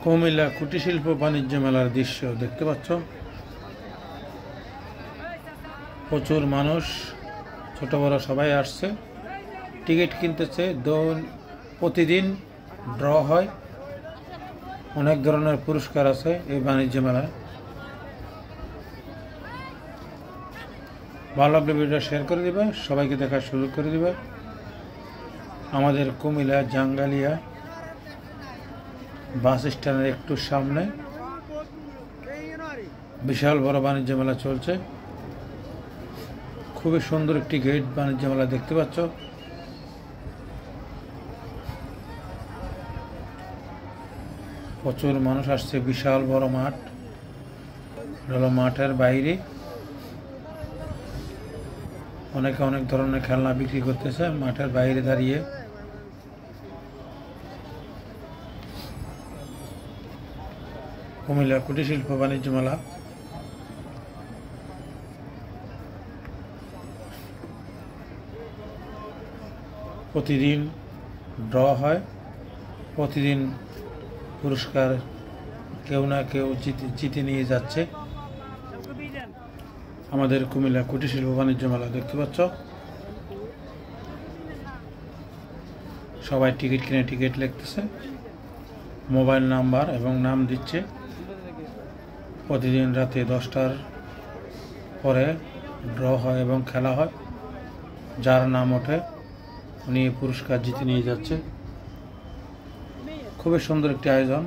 কুমিল্লা কুটির শিল্প বাণিজ্য মেলার দৃশ্য দেখতে পাচ্ছ। প্রচুর মানুষ, ছোট বড় সবাই আসছে, টিকিট কিনতেছে। প্রতিদিন ড্র হয়, অনেক ধরনের পুরস্কার আছে এই বাণিজ্য মেলায়। ভালো লাগলে ভিডিওটা শেয়ার করে দিবে, সবাইকে দেখার সুযোগ করে দিবে। আমাদের কুমিল্লা জাঙ্গালিয়া বাস স্ট্যান্ডের একটু সামনে বিশাল বড় বাণিজ্য মেলা চলছে। খুবই সুন্দর একটি গেট বাণিজ্য মেলা দেখতে পাচ্ছ। প্রচুর মানুষ আসছে, বিশাল বড় মাঠ। মাঠের বাইরে অনেকে অনেক ধরনের খেলনা বিক্রি করতেছে মাঠের বাইরে দাঁড়িয়ে। কুমিল্লা কুটির শিল্প বাণিজ্য মেলা প্রতিদিন ড্র হয়, প্রতিদিন পুরস্কার কেউ না কেউ জিতে নিয়ে যাচ্ছে। আমাদের কুমিল্লা কুটির শিল্প বাণিজ্য মেলা দেখতে পাচ্ছ। সবাই টিকিট কিনে টিকিট লিখতেছে, মোবাইল নাম্বার এবং নাম দিচ্ছে। প্রতিদিন রাতে 10টার পরে ড্র হয় এবং খেলা হয়। যার নাম ওঠে উনি পুরস্কার জিতে নিয়ে যাচ্ছে। খুবই সুন্দর একটি আয়োজন।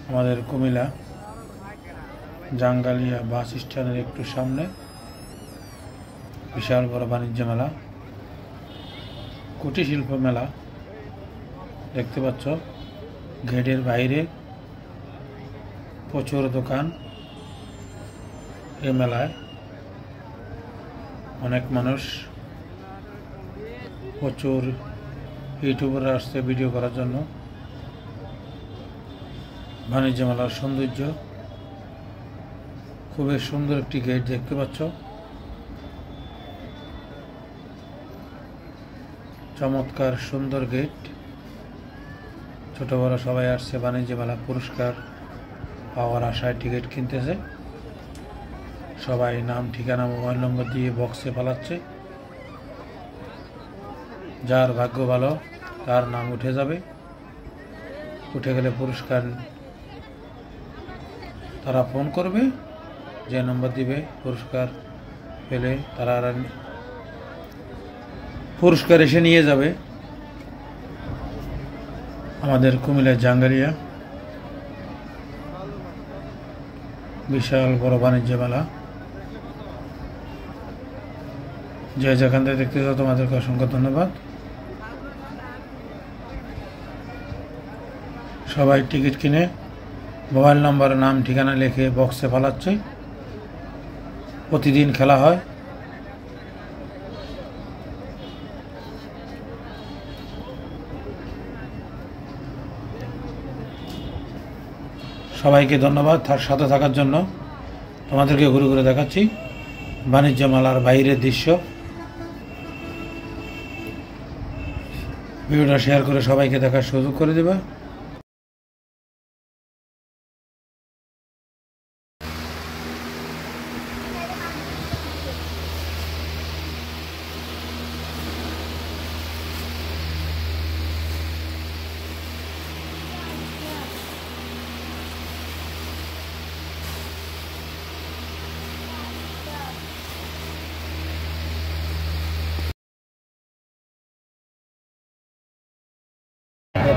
আমাদের কুমিল্লা জাঙ্গালিয়া বাস স্ট্যান্ডের একটু সামনে বিশাল বড় বাণিজ্য মেলা, কুটির শিল্প মেলা দেখতে পাচ্ছ। গেটের বাইরে প্রচুর দোকান। এই মেলায় অনেক মানুষ, প্রচুর ইউটিউবার আসছে ভিডিও করার জন্য। বাণিজ্য মেলার সৌন্দর্য, খুবই সুন্দর একটি গেট দেখতে পাচ্ছ। চমৎকার সুন্দর গেট। ছোট বড় সবাই আসছে বাণিজ্য মেলা পুরস্কার পাওয়ার আশায় টিকিট কিনতেছে। সবাই নাম, ঠিকানা, মোবাইল নম্বর দিয়ে বক্সে পালাচ্ছে। যার ভাগ্য ভালো তার নাম উঠে যাবে। উঠে গেলে পুরস্কার তারা ফোন করবে, যে নম্বর দিবে পুরস্কার পেলে তারা পুরস্কার এসে নিয়ে যাবে। আমাদের কুমিল্লা জাঙ্গালিয়া বিশাল বড় বাণিজ্য মেলা। যে যেখান থেকে দেখতে চাও তোমাদেরকে অসংখ্য ধন্যবাদ। সবাই টিকিট কিনে মোবাইল নাম্বার, নাম, ঠিকানা লিখে বক্সে পালাচ্ছে। প্রতিদিন খেলা হয়। সবাইকে ধন্যবাদ তার সাথে থাকার জন্য। তোমাদেরকে ঘুরে ঘুরে দেখাচ্ছি বাণিজ্য মেলার বাইরের দৃশ্য। ভিডিওটা শেয়ার করে সবাইকে দেখার সুযোগ করে দেবে।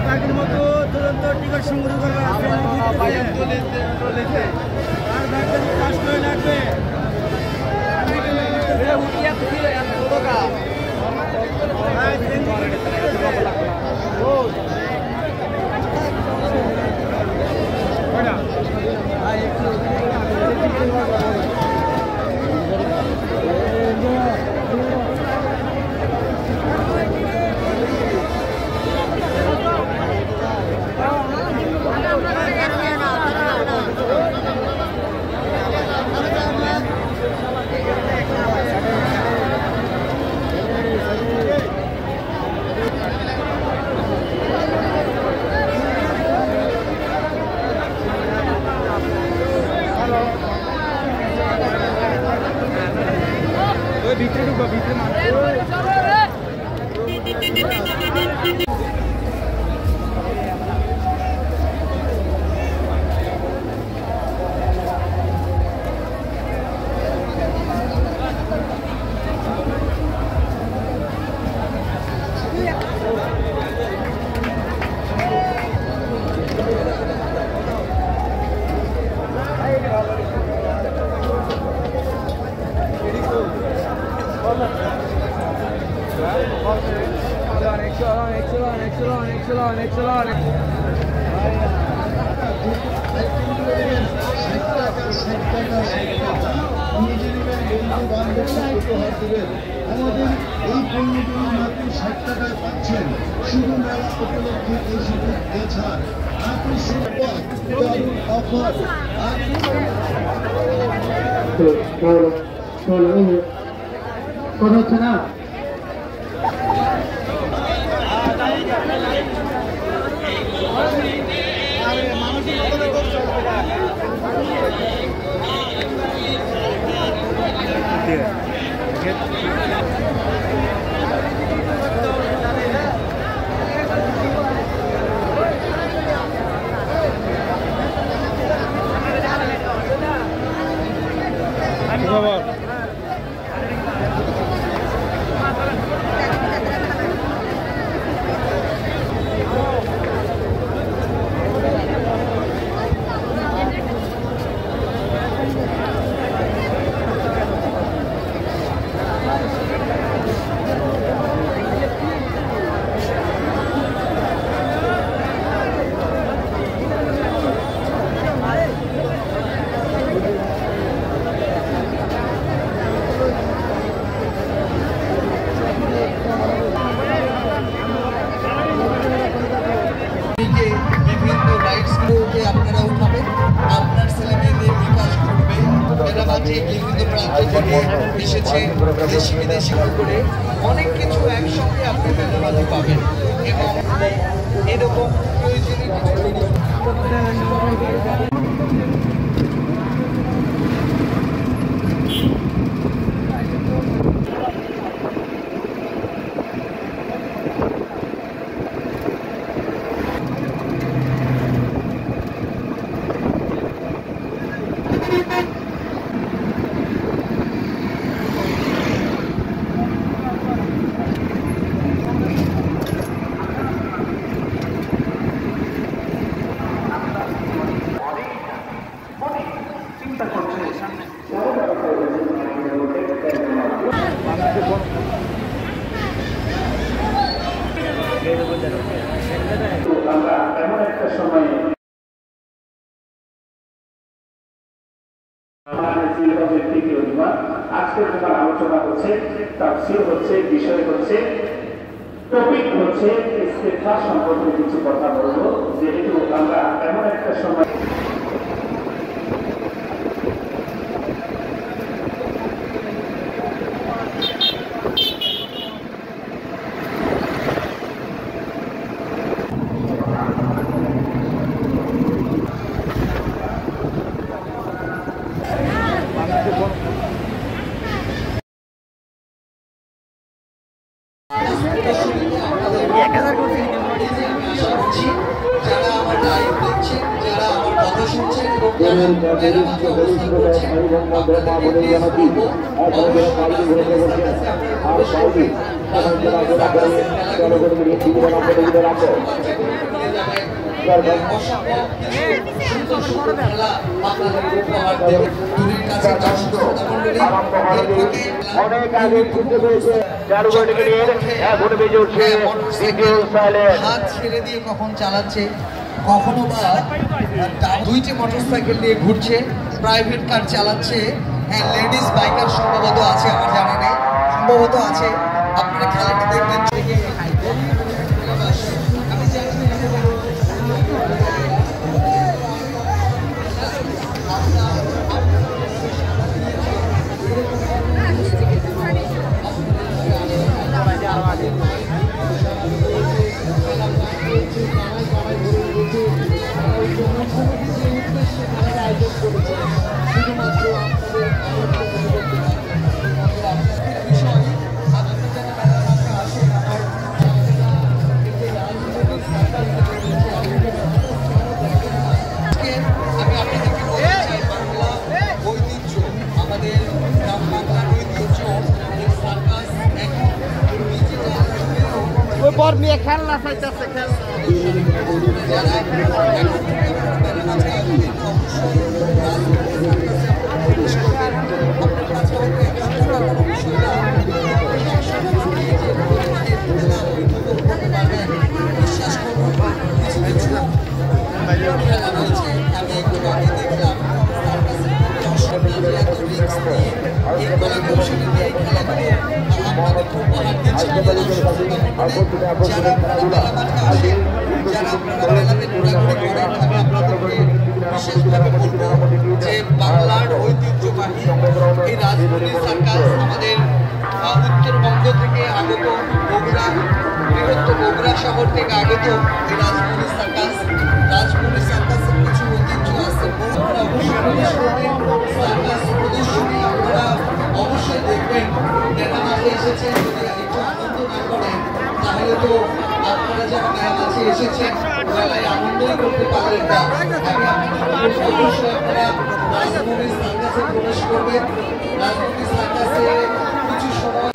পাখির মতো দুরন্ত টিকিট সংগ্রহ করা আছে আর ভাগের কাজ করে লাগবে। ভিতরে ঢুকবো ভিতরে আমাদের এই পণ্যগুলো মাত্র 60 টাকায় পাচ্ছেন শুধু মেলা উপলক্ষে এই সুযোগ এছাড় অফার হচ্ছে না আপনারা উঠাবেন, আপনার ছেলে মেয়েদের বিকাশ ঘটবে। মেলামাঠে বিভিন্ন প্রান্ত থেকে এসেছে দেশি বিদেশি করে অনেক কিছু একসঙ্গে আপনি মেলামাঠে পাবেন এবং এরকম প্রয়োজনীয় কিছু জিনিস আমরা এমন একটা সময়ে আজকের তোমার আলোচনা হচ্ছে তাফসীর হচ্ছে বিষয় হচ্ছে টপিক হচ্ছে ইস্তেগফা সম্পর্কে কিছু কথা বলবো যেহেতু আমরা এমন একটা সময় যারা আমার লাইভ দেখছেন, যারা আমার কথা শুনছেন এবং যারা হাত ছেড়ে দিয়ে কখন চালাচ্ছে, কখনো বা দুইটি মোটরসাইকেল নিয়ে ঘুরছে, প্রাইভেট কার চালাচ্ছে, হ্যাঁ লেডিস বাইকার সম্ভবত আছে, আমার জানা নেই, সম্ভবত আছে। আপনারা খেলাটি দেখবেন। বর নিয়ে খেলনা চাইতেছে খেলনা যারা এখন থেকে মেলার মাঝে আসবেন অবশ্যই প্রবেশ করবেন। আপনার কাছে হয়তো 100 টাকা কোনো বিষয় না, আপনি 100 টাকা দিয়ে যে মেলা উপভোগ করতে পারবেন। বিশ্বাস করুন কিছু কিছু খেলা রয়েছে, আমি একটু আগে দেখলাম এত রিস্ক নিয়ে এই কলা কৌশলী দিয়ে এই খেলাগুলো আপনাদের উপহার দিচ্ছে যারা আপনারা মেলা মাঠে আসেন, যারা আপনারা মেলাতে ঘোরাঘুরি করেন, আমি আপনাদেরকে বিশেষভাবে বলবো যে বাংলার ঐতিহ্যবাহী এই রাজমণি সার্কাস আমাদের উত্তরবঙ্গ থেকে আগত, বগুড়া বৃহত্তর বগুড়া শহর থেকে আগত এই রাজমণি সার্কাস। রাজমণি সার্কাসের কিছু ঐতিহ্য আছে, আপনারা অবশ্যই সার্কাস প্রদর্শনী আপনারা অবশ্যই দেখবেন। মেলা মাঠে এসেছেন, যদি একটু আনন্দ না করেন তাহলে তো আপনারা যারা মেলা মাঠে এসেছেন মেলায় আনন্দই করতে পারলেন না। আমি আপনাদের অবশ্যই আপনারা রাজমণি সার্কাসে প্রবেশ করবেন। রাজমণি সার্কাসে কিছু সময়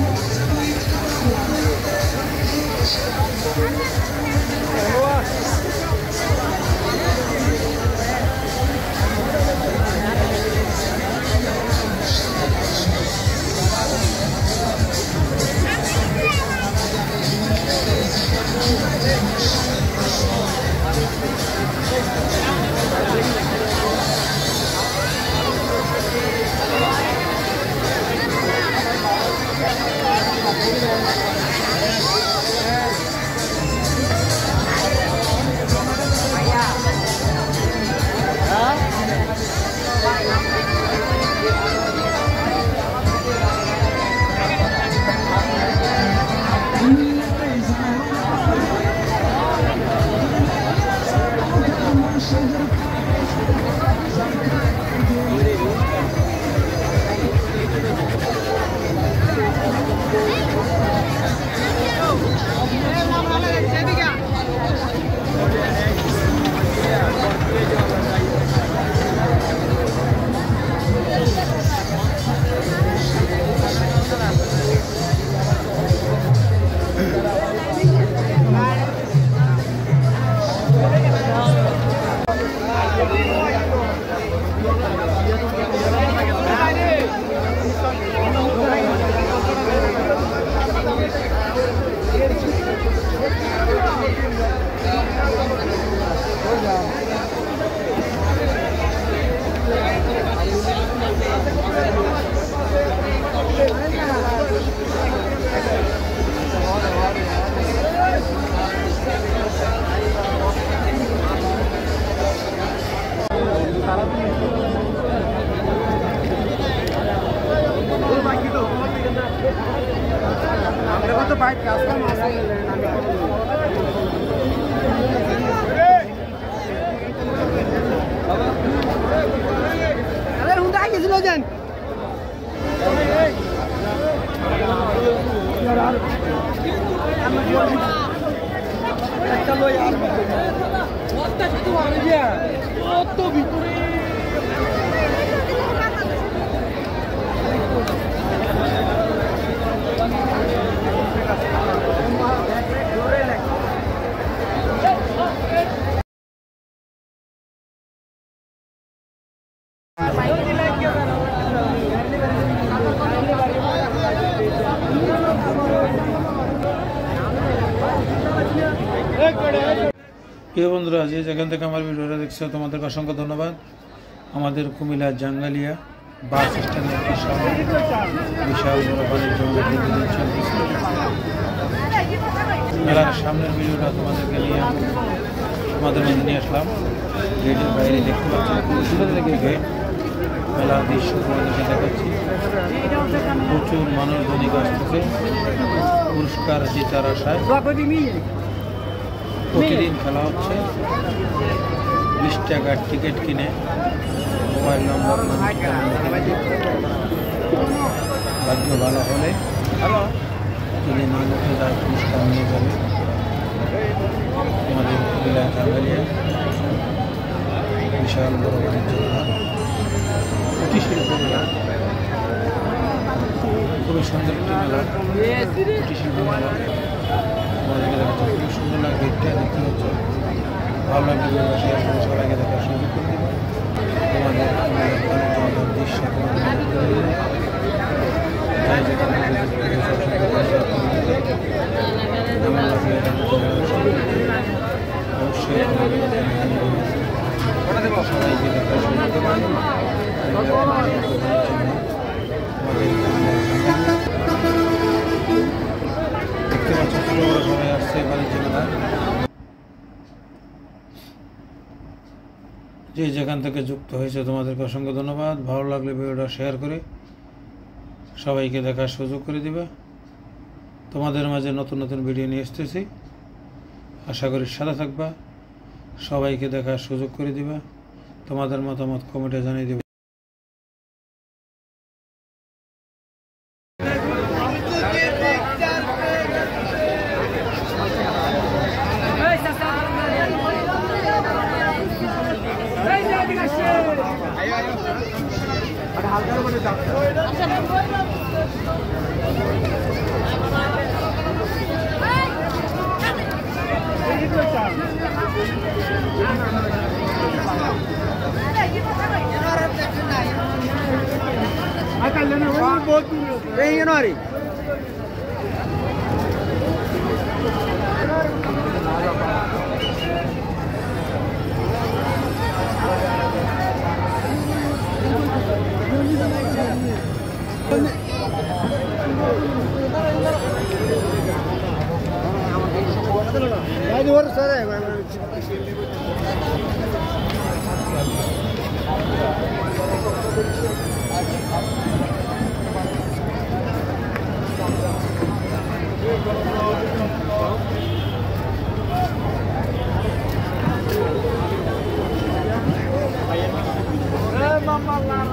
প্রিয় বন্ধুরা, যে যেখান থেকে আমার ভিডিওটা দেখছো তোমাদেরকে অসংখ্য ধন্যবাদ। আমাদের কুমিল্লা জাঙ্গালিয়া বাস স্ট্যান্ডের একটি শহর, বিশাল বড় বাণিজ্য চলতেছে। মেলার সামনের ভিডিওটা তোমাদেরকে নিয়ে তোমাদের মধ্যে নিয়ে আসলাম। গেটের বাইরে দেখতে পাচ্ছি সুন্দর থেকে গেট, মেলার দৃশ্য তোমাদেরকে দেখাচ্ছি। প্রচুর মানুষ ধনিক আসতেছে পুরস্কার জেতার আশায়। প্রতিদিন খেলা হচ্ছে। 20 টাকার টিকিট কিনে মোবাইল নম্বর ভাগ্য ভালো হলে যদি না উঠে যায় পুরস্কার নিয়ে যাবে। আমাদের কুমিল্লা জাঙ্গালিয়া বিশাল বড় বাণিজ্য মেলা, কুটির শিল্প মেলা, খুবই সুন্দর একটি মেলা, কুটির শিল্প মেলা। তোমাদেরকে দেখাচ্ছি, খুব সুন্দর লাগে গেটটা দেখতে পাচ্ছ। ভালো লাগবে শেয়ার করে সবাইকে দেখার সুযোগ করে দেবে। তোমাদের দৃশ্য অবশ্যই সবাইকে দেখার সুযোগ দেবে। দেখতে পাচ্ছ ছোটো বড় সবাই আসছে বাণিজ্য মেলা। যে যেখান থেকে যুক্ত হয়েছে তোমাদেরকে অসংখ্য ধন্যবাদ। ভালো লাগলে ভিডিওটা শেয়ার করে সবাইকে দেখার সুযোগ করে দিবে। তোমাদের মাঝে নতুন নতুন ভিডিও নিয়ে আসতেছি, আশা করি সাথে থাকবা, সবাইকে দেখার সুযোগ করে দিবা। তোমাদের মতামত কমেন্টে জানিয়ে দিবে।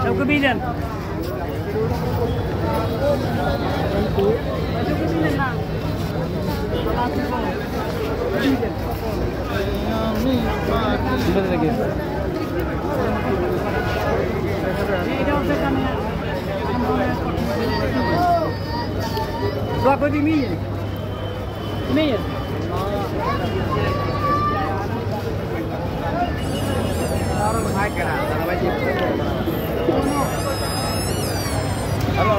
Chào quý vị liền. Berapa di mie? Mie. Halo.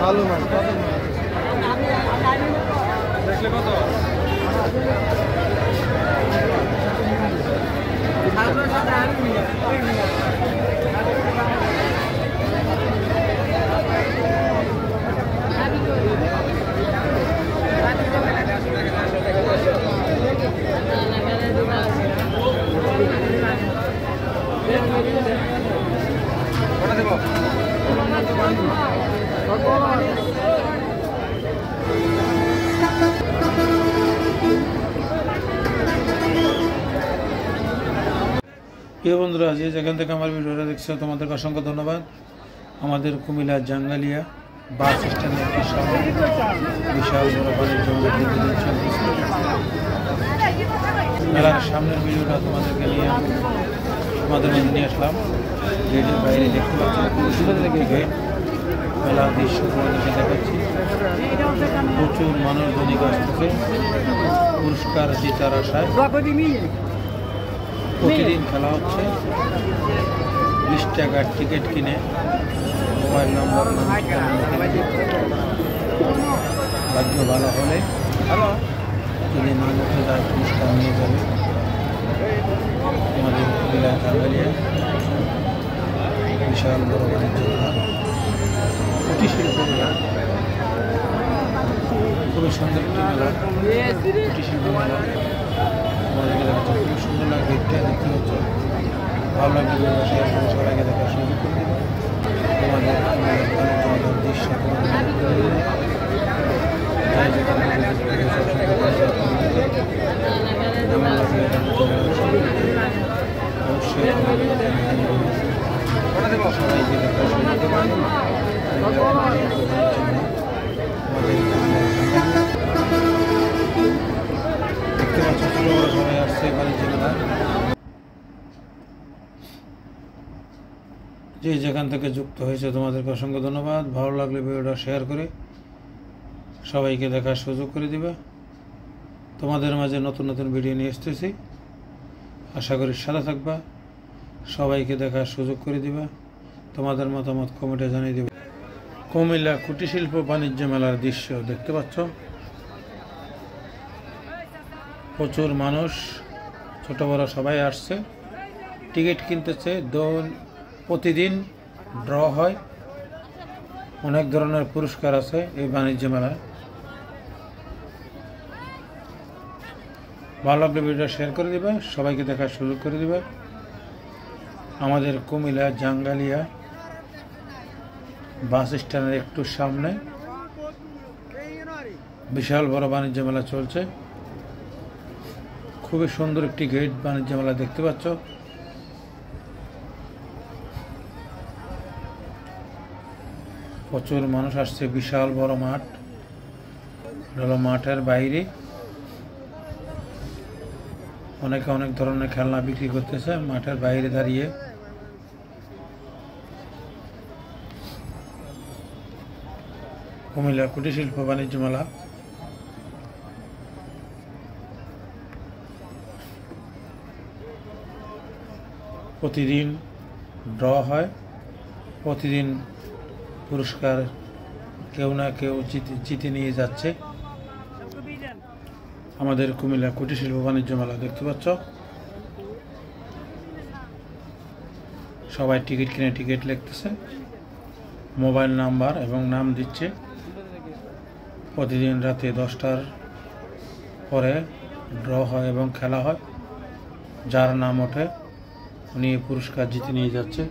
ভালো মাছ দেখলে কত দেব প্রিয় বন্ধুরা, যে যেখান থেকে আমার ভিডিওটা দেখছো তোমাদেরকে অসংখ্য ধন্যবাদ। আমাদের কুমিল্লা জাঙ্গালিয়া বাস স্ট্যান্ডে একটি শহর, বিশাল বড় বাণিজ্য মেলা চলতেছে। মেলার সামনের ভিডিওটা তোমাদেরকে নিয়ে তোমাদের মধ্যে নিয়ে আসলাম। গেটের বাইরে দেখতে পাচ্ছি সুন্দর থেকে গেট, মেলার দৃশ্য তোমাদেরকে দেখাচ্ছি। প্রচুর মানুষজনিক আসতেছে পুরস্কার জেতার আশায়। প্রতিদিন খেলা হচ্ছে, 20 টাকার টিকিট কিনে মোবাইল নম্বর ভাগ্য ভালো হলে যদি নাম উঠে যায় পুরস্কার নিয়ে যাবে আমাদের কুমিল্লা জাঙ্গালিয়া বিশাল বড় বাণিজ্য মেলা, কুটির শিল্প মেলা, খুবই সুন্দর একটি মেলা, কুটির শিল্প মেলা। আমাদেরকে দেখাচ্ছে খুব সুন্দর লাগে, গেটটা দেখতে হচ্ছে ভালো লাগবে, শেয়ার করে সবাইকে দেখার সুযোগ করে দেবে। তোমাদের বাণিজ্য দৃশ্য অবশ্যই সবাইকে দেখার সুযোগ দেবে। দেখতে পাচ্ছ ছোট বড় সবাই আসছে বাণিজ্য মেলা। যে যেখান থেকে যুক্ত হয়েছে তোমাদেরকে অসংখ্য ধন্যবাদ। ভালো লাগলে ভিডিওটা শেয়ার করে সবাইকে দেখার সুযোগ করে দিবে। তোমাদের মাঝে নতুন নতুন ভিডিও নিয়ে আসতেছি, আশা করি সাথে থাকবা, সবাইকে দেখার সুযোগ করে দিবা। তোমাদের মতামত কমেন্টে জানিয়ে দিবে। কুমিল্লা কুটির শিল্প বাণিজ্য মেলার দৃশ্য দেখতে পাচ্ছ, প্রচুর মানুষ ছোট বড় সবাই আসছে, টিকিট কিনতেছে। প্রতিদিন ড্র হয়, অনেক ধরনের পুরস্কার আছে এই বাণিজ্য মেলায়। ভালো লাগলে ভিডিওটা শেয়ার করে দিবে, সবাইকে দেখার সুযোগ করে দিবে। আমাদের কুমিল্লা জাঙ্গালিয়া বাস স্ট্যান্ডের একটু সামনে বিশাল বড় বাণিজ্য মেলা চলছে। খুবই সুন্দর একটি গেট বাণিজ্য মেলা দেখতে পাচ্ছ। প্রচুর মানুষ আসছে, বিশাল বড় মাঠ, মাঠের বাইরে অনেকে অনেক ধরনের খেলনা বিক্রি করতেছে মাঠের বাইরে দাঁড়িয়ে। কুমিল্লা কুটির শিল্প বাণিজ্য মেলা প্রতিদিন ড্র হয়, প্রতিদিন পুরস্কার কেউ না কেউ জিতে নিয়ে যাচ্ছে। আমাদের কুমিল্লা কুটির শিল্প বাণিজ্য মেলা দেখতে পাচ্ছ, সবাই টিকিট কিনে টিকিট লিখতেছে, মোবাইল নাম্বার এবং নাম দিচ্ছে। প্রতিদিন রাতে 10টার পরে ড্র হয় এবং খেলা হয়, যার নাম ওঠে উনি পুরস্কার জিতে নিয়ে যাচ্ছে।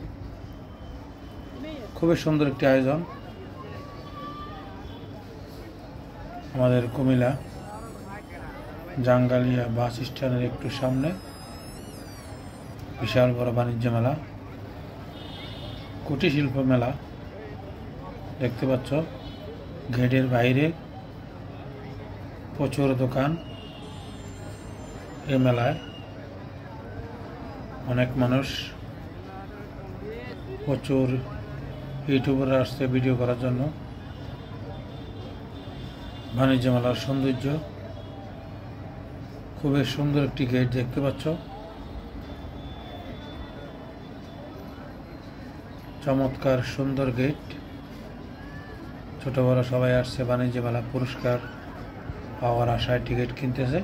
খুবই সুন্দর একটি আয়োজন। আমাদের কুমিল্লা জাঙ্গালিয়া বাস স্ট্যান্ডের একটু সামনে বিশাল বড় বাণিজ্য মেলা, কুটির শিল্প মেলা দেখতে পাচ্ছ। গেটের বাইরে প্রচুর দোকান। এই মেলায় অনেক মানুষ, প্রচুর ইউটিউবার আসছে ভিডিও করার জন্য। বাণিজ্য মেলার সৌন্দর্য, খুবই সুন্দর একটি গেট দেখতে পাচ্ছ। চমৎকার সুন্দর গেট, ছোট বড় সবাই আসছে বাণিজ্য মেলা পুরস্কার পাওয়ার আশায় টিকিট কিনতেছে।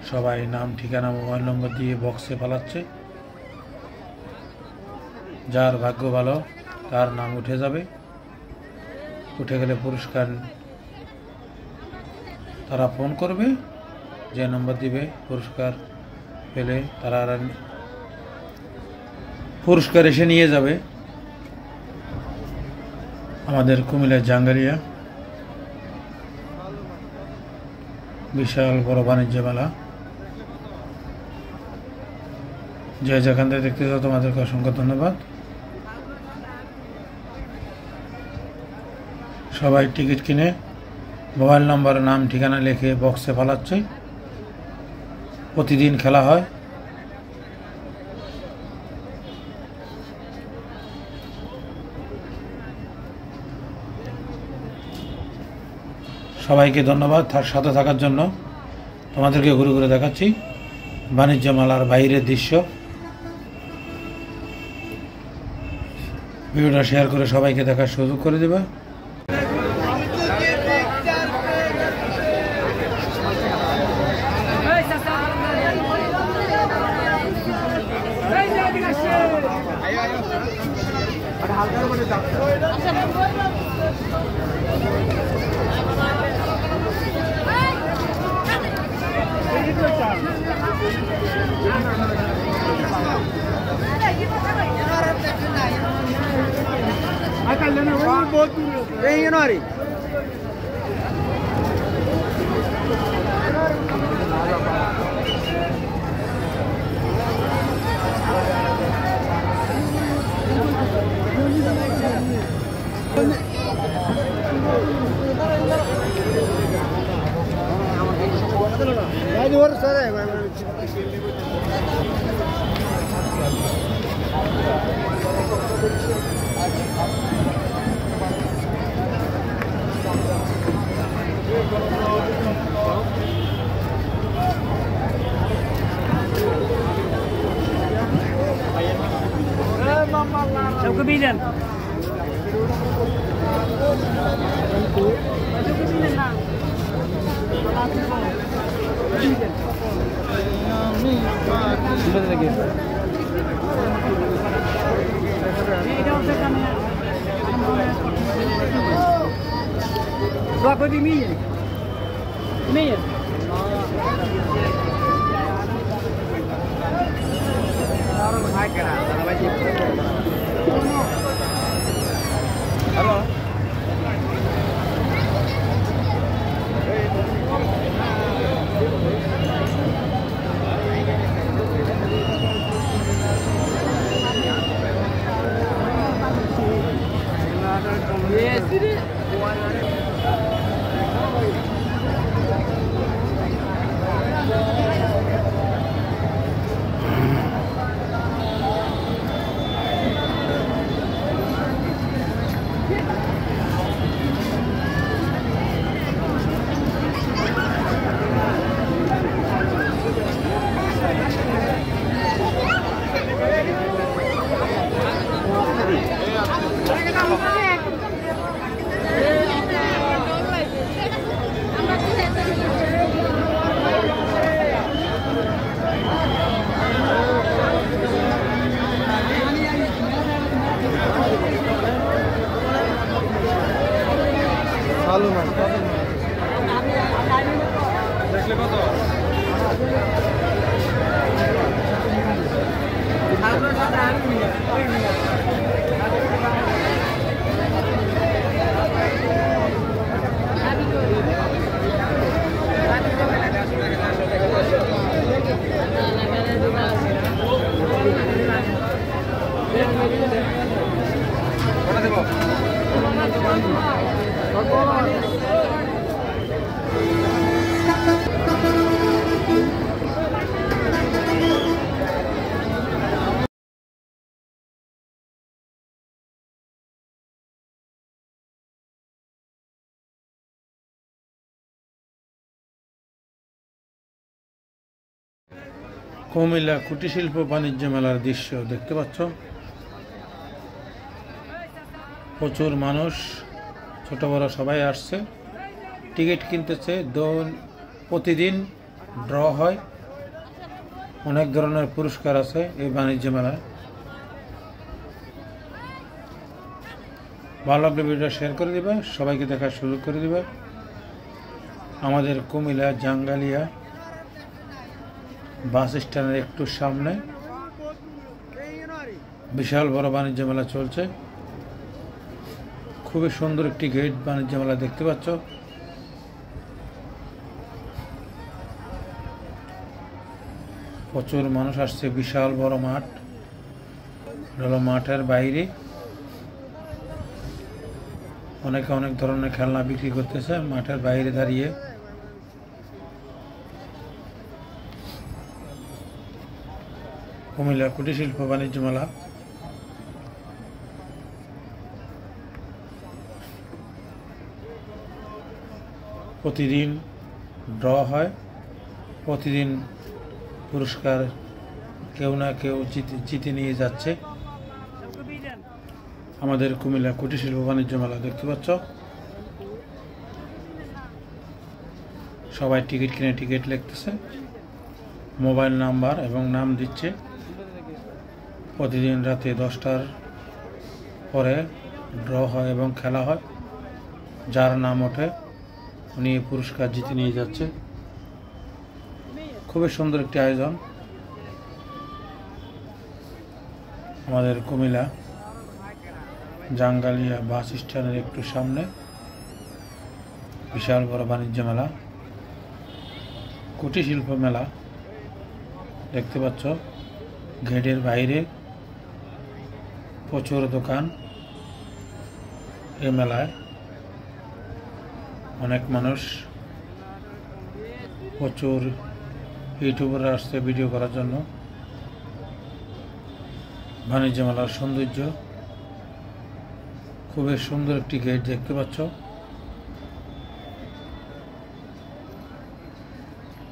সবাই নাম ঠিকানা মোবাইল নম্বর দিয়ে বক্সে পালাচ্ছে। যার ভাগ্য ভালো তার নাম উঠে যাবে, উঠে গেলে পুরস্কার তারা ফোন করবে, যে নম্বর দিবে পুরস্কার পেলে তারা পুরস্কার এসে নিয়ে যাবে। আমাদের কুমিল্লা জাঙ্গালিয়া বিশাল বড় বাণিজ্য মেলা, যে যেখান থেকে দেখতে চাও তোমাদেরকে অসংখ্য ধন্যবাদ। সবাই টিকিট কিনে মোবাইল নাম্বার নাম ঠিকানা লিখে বক্সে ফালাচ্ছে। প্রতিদিন খেলা হয়। সবাইকে ধন্যবাদ তার সাথে থাকার জন্য। তোমাদেরকে ঘুরে ঘুরে দেখাচ্ছি বাণিজ্য মেলার বাইরের দৃশ্য। ভিডিওটা শেয়ার করে সবাইকে দেখার সুযোগ করে দেবে। Januari. Sao kebijan? Berapa di minyak? Minyak. Halo. Yes, ini. Halo mas. দেখলে কত? কটা দেব? কুমিল্লা কুটির শিল্প বাণিজ্য মেলার দৃশ্য দেখতে পাচ্ছ। প্রচুর মানুষ, ছোট বড় সবাই আসছে, টিকিট কিনতেছে। প্রতিদিন ড্র হয়, অনেক ধরনের পুরস্কার আছে এই বাণিজ্য মেলায়। ভালো লাগলে ভিডিওটা শেয়ার করে দিবে, সবাইকে দেখার সুযোগ করে দিবে। আমাদের কুমিল্লা জাঙ্গালিয়া বাস স্ট্যান্ডের একটু সামনে বিশাল বড় বাণিজ্য মেলা চলছে। খুবই সুন্দর একটি গেট বাণিজ্য মেলা দেখতে পাচ্ছ। প্রচুর মানুষ আসছে, বিশাল বড় মাঠ। হলো মাঠের বাইরে অনেকে অনেক ধরনের খেলনা বিক্রি করতেছে মাঠের বাইরে দাঁড়িয়ে। কুমিল্লা কুটির শিল্প বাণিজ্য মেলা প্রতিদিন ড্র হয়, প্রতিদিন পুরস্কার কেউ না কেউ জিতে নিয়ে যাচ্ছে। আমাদের কুমিল্লা কুটির শিল্প বাণিজ্য মেলা দেখতে পাচ্ছ। সবাই টিকিট কিনে টিকিট লিখতেছে, মোবাইল নাম্বার এবং নাম দিচ্ছে। প্রতিদিন রাতে 10টার পরে ড্র হয় এবং খেলা হয়। যার নাম ওঠে উনি পুরস্কার জিতে নিয়ে যাচ্ছে। খুবই সুন্দর একটি আয়োজন। আমাদের কুমিল্লা জাঙ্গালিয়া বাস স্ট্যান্ডের একটু সামনে বিশাল বড় বাণিজ্য মেলা, কুটির শিল্প মেলা দেখতে পাচ্ছ। গেটের বাইরে প্রচুর দোকান। এই মেলায় অনেক মানুষ, প্রচুর ইউটিউবার আসছে ভিডিও করার জন্য। বাণিজ্য মেলার সৌন্দর্য, খুবই সুন্দর একটি গেট দেখতে পাচ্ছ।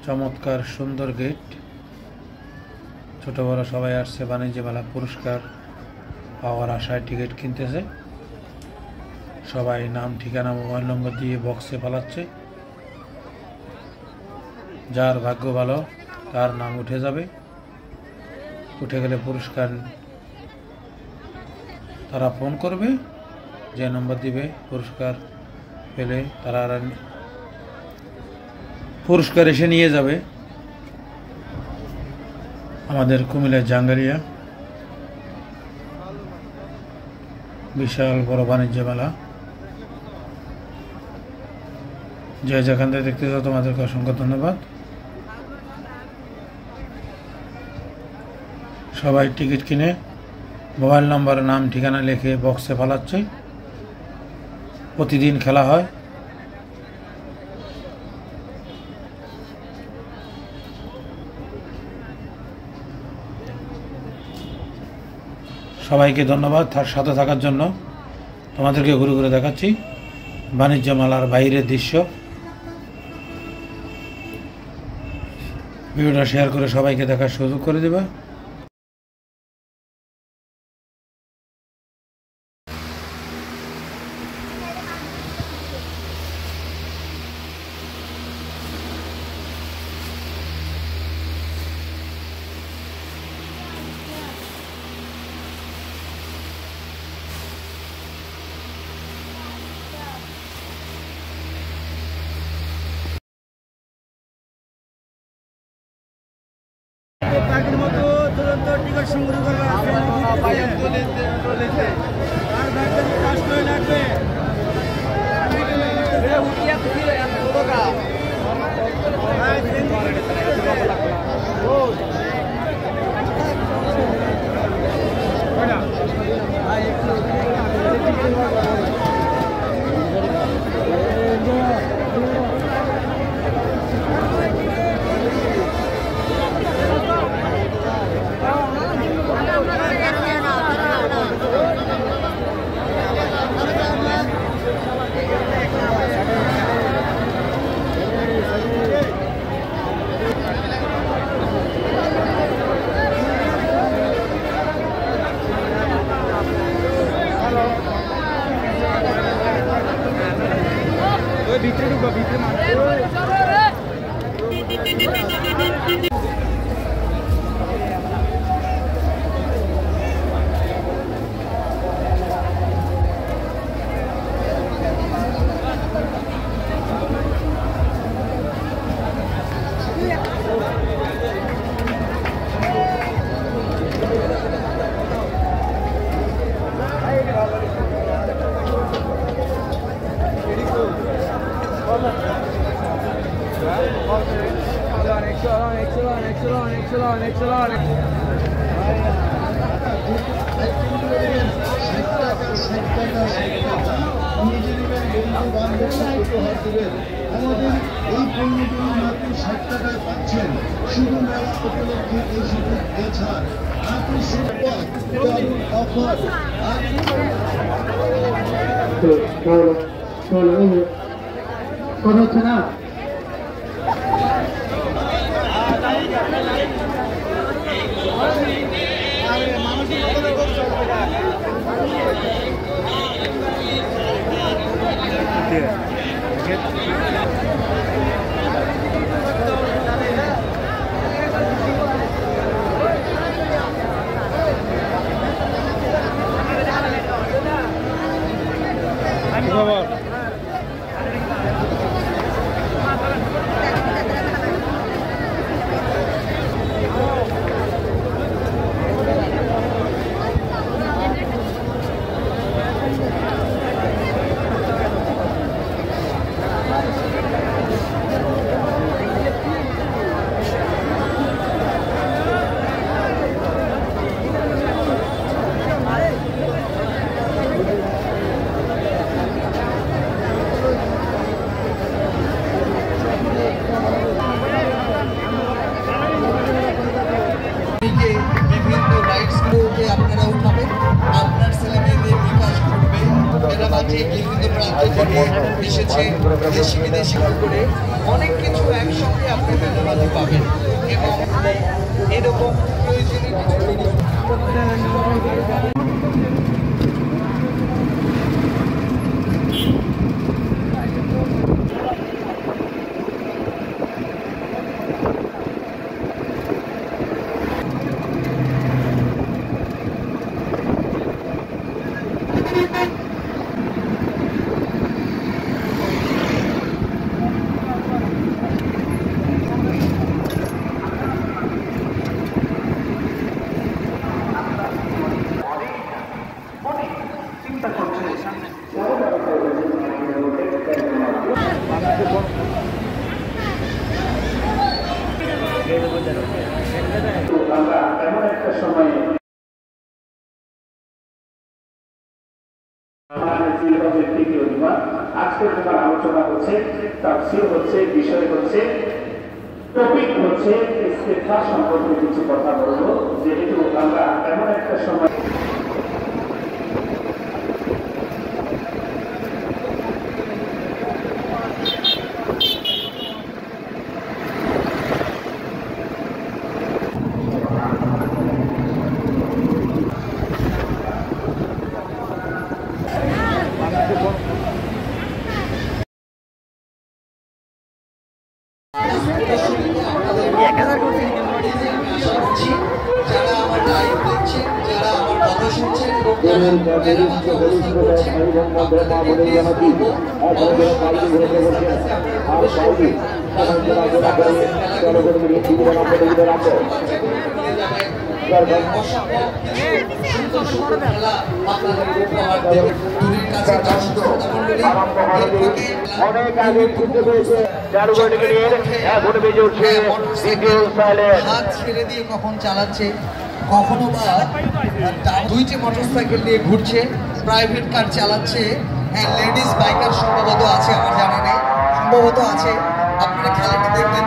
চমৎকার সুন্দর গেট। ছোট বড় সবাই আসছে বাণিজ্য মেলা পুরস্কার পাওয়ার আশায় টিকিট কিনতেছে। সবাই নাম, ঠিকানা, মোবাইল নম্বর দিয়ে বক্সে পালাচ্ছে। যার ভাগ্য ভালো তার নাম উঠে যাবে। উঠে গেলে পুরস্কার তারা ফোন করবে, যে নম্বর দিবে পুরস্কার পেলে তারা পুরস্কার এসে নিয়ে যাবে। আমাদের কুমিল্লার জাঙ্গালিয়া বিশাল বড় বাণিজ্য মেলা। যে যেখান থেকে দেখতে চাও তোমাদেরকে অসংখ্য ধন্যবাদ। সবাই টিকিট কিনে মোবাইল নম্বর, নাম, ঠিকানা লিখে বক্সে ফালাচ্ছে। প্রতিদিন খেলা হয়। সবাইকে ধন্যবাদ তার সাথে থাকার জন্য। তোমাদেরকে ঘুরে ঘুরে দেখাচ্ছি বাণিজ্য মেলার বাইরের দৃশ্য। ভিডিওটা শেয়ার করে সবাইকে দেখার সুযোগ করে দেবে। পাখির মতো তুরন্ত টিকিট সংগ্রহ করবে। আর ভাগ্যের কাজ করে লাগবে। ভিতরে ঢুকবো, ভিতরে আমাদের এই পণ্যগুলো মাত্র 60 টাকায় পাচ্ছেন। শুধু মেলা উপলক্ষে এই সুযোগ এছাড়া অফার হচ্ছে না। বিভিন্ন রাইডসগুলোকে আপনারা উঠাবেন, আপনার ছেলে মেয়েদের বিকাশ ঘটবে। এরা মাঝে বিভিন্ন প্রান্ত থেকে এসেছে, দেশি বিদেশি করে অনেক কিছু একসঙ্গে আপনি মেলা মাঝে পাবেন এবং এরকম প্রয়োজনীয় কিছু জিনিস আমরা এমন একটা সময়ে আজকে তোমার আলোচনা হচ্ছে, তাফসীর হচ্ছে, বিষয় হচ্ছে, টপিক হচ্ছে ইস্তেগফার সম্পর্কে কিছু কথা বলবো। যেহেতু আমরা এমন একটা সময় যারা আমার লাইভ দেখছেন, যারা আমার কথা শুনছেন এবং যারা মেলা মাঝে অবস্থান করছেন, আপনাদেরকে প্লিজ বলবো অবশ্যই রাজমহলের সার্কাসে আপনারা প্রবেশ করবেন। রাজমহলের সার্কাসের মেলাগুলো অসম্ভব কিছু সুন্দর সুন্দর খেলা আপনাদের উপহার দেবে। দূরের কাছে দর্শক শ্রোতা মণ্ডলী, অনেক আগে ঘুরতে পেরেছে হাত ছেড়ে দিয়ে কখন চালাচ্ছে, কখনো বা দুইটি মোটরসাইকেল নিয়ে ঘুরছে, প্রাইভেট কার চালাচ্ছে, হ্যাঁ লেডিস বাইকার সম্ভবত আছে, আমার জানা নেই, সম্ভবত আছে। আপনারা খেলাটি দেখবেন।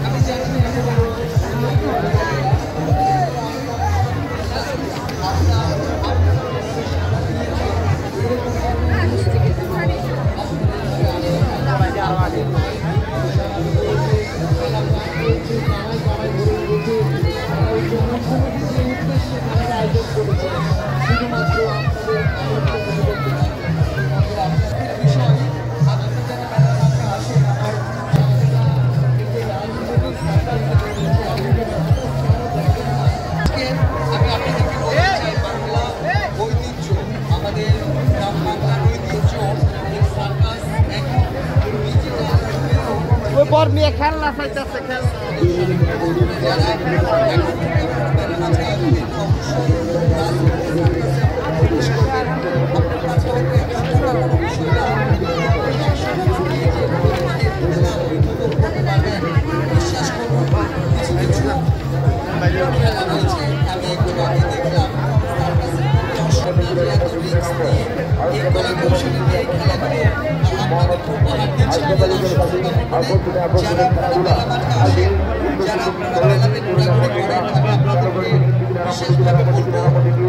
আমি জানি বর নিয়ে খেলনা চাইতেছে খেলনা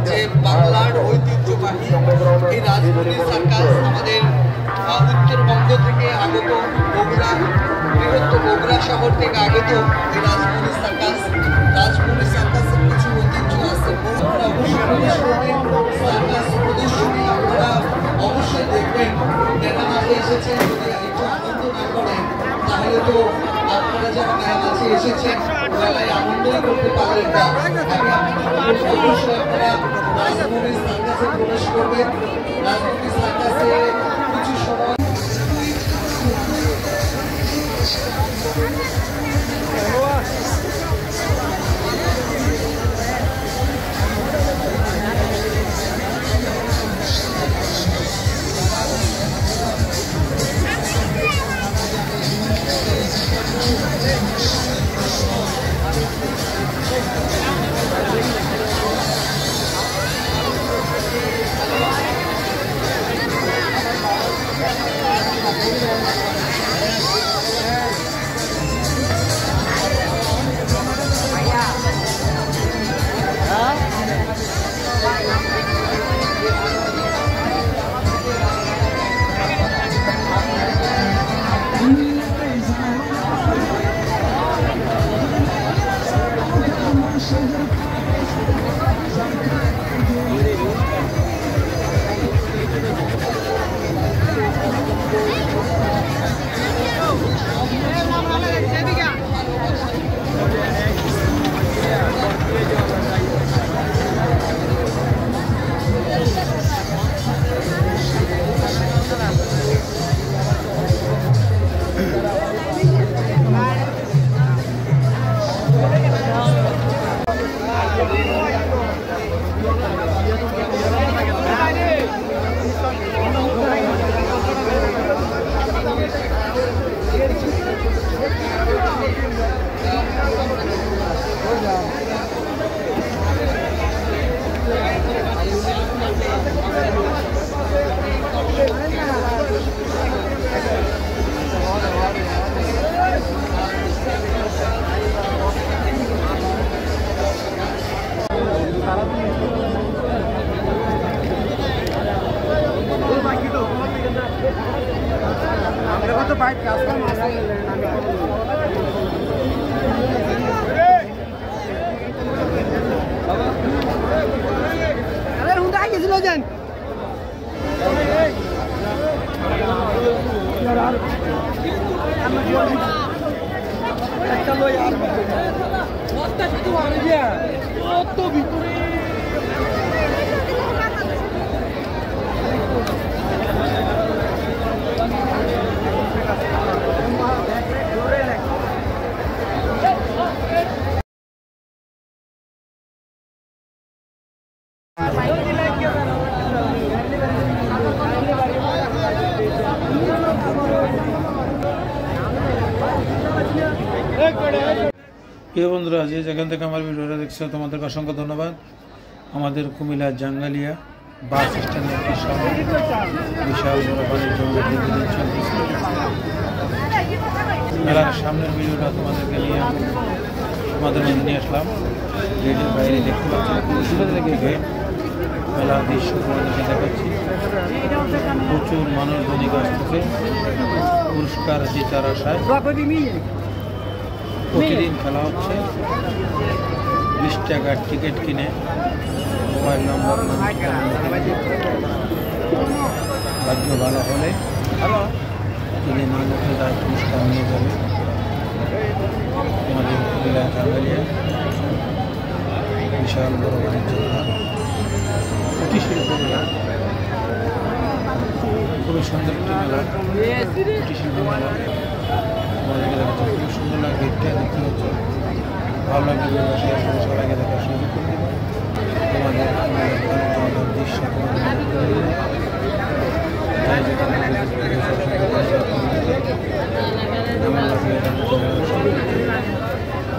যে বাংলার ঐতিহ্যবাহী এই রাজমহল সার্কাস আমাদের উত্তরবঙ্গ থেকে আগত, বগুড়া বৃহত্তর বগুড়া শহর থেকে আগত এই রাজমহল সার্কাস। রাজমহল সার্কাসের কিছু ঐতিহ্য আছে, সার্কাস প্রদর্শনী আপনারা অবশ্যই দেখবেন। মেলা মাঝে এসেছেন, যদি একটু আনন্দ না করেন তাহলে তো আপনারা যারা মেলা মাঝে এসেছেন মেলায় আনন্দই করতে পারলেন না। আমি আপনাদের অবশ্যই আপনারা রাজমহল সার্কাসে প্রবেশ করবেন। রাজমহল সার্কাসে কিছু সময় প্রিয় বন্ধুরা, যে যেখান থেকে আমার ভিডিওটা দেখছো তোমাদেরকে অসংখ্য ধন্যবাদ। আমাদের কুমিল্লার জাঙ্গালিয়া বাস স্ট্যান্ডের সামনে বিশাল বড় বাণিজ্য মেলা চলতেছে। মেলার সামনের ভিডিওটা তোমাদেরকে নিয়ে তোমাদের মধ্যে নিয়ে আসলাম। গেটের বাইরে দেখতে পাচ্ছি দূরে থেকে গেট মেলার দৃশ্য তোমাদেরকে দেখাচ্ছি। প্রচুর মানুষ ধনী আসতেছে পুরস্কার জেতার আশায়। প্রতিদিন খেলা হচ্ছে। 20 টাকার টিকিট কিনে মোবাইল নম্বর ভাগ্য ভালো হলে তিনি নাম উঠে তার পুরস্কার নিয়ে যাবে। আমাদের কুমিল্লা জাঙ্গালিয়া বিশাল বড় বাণিজ্য মেলা, কুটির শিল্প মেলা, খুবই সুন্দর একটি মেলা, কুটির শিল্প মেলা। আমাদেরকে দেখাচ্ছে খুব সুন্দর লাগে গেটটা দেখতে হচ্ছে। ভালো লাগবে সবাইকে দেখার সুযোগ করে দেবে। তোমাদের দৃশ্য কেমন লাগবে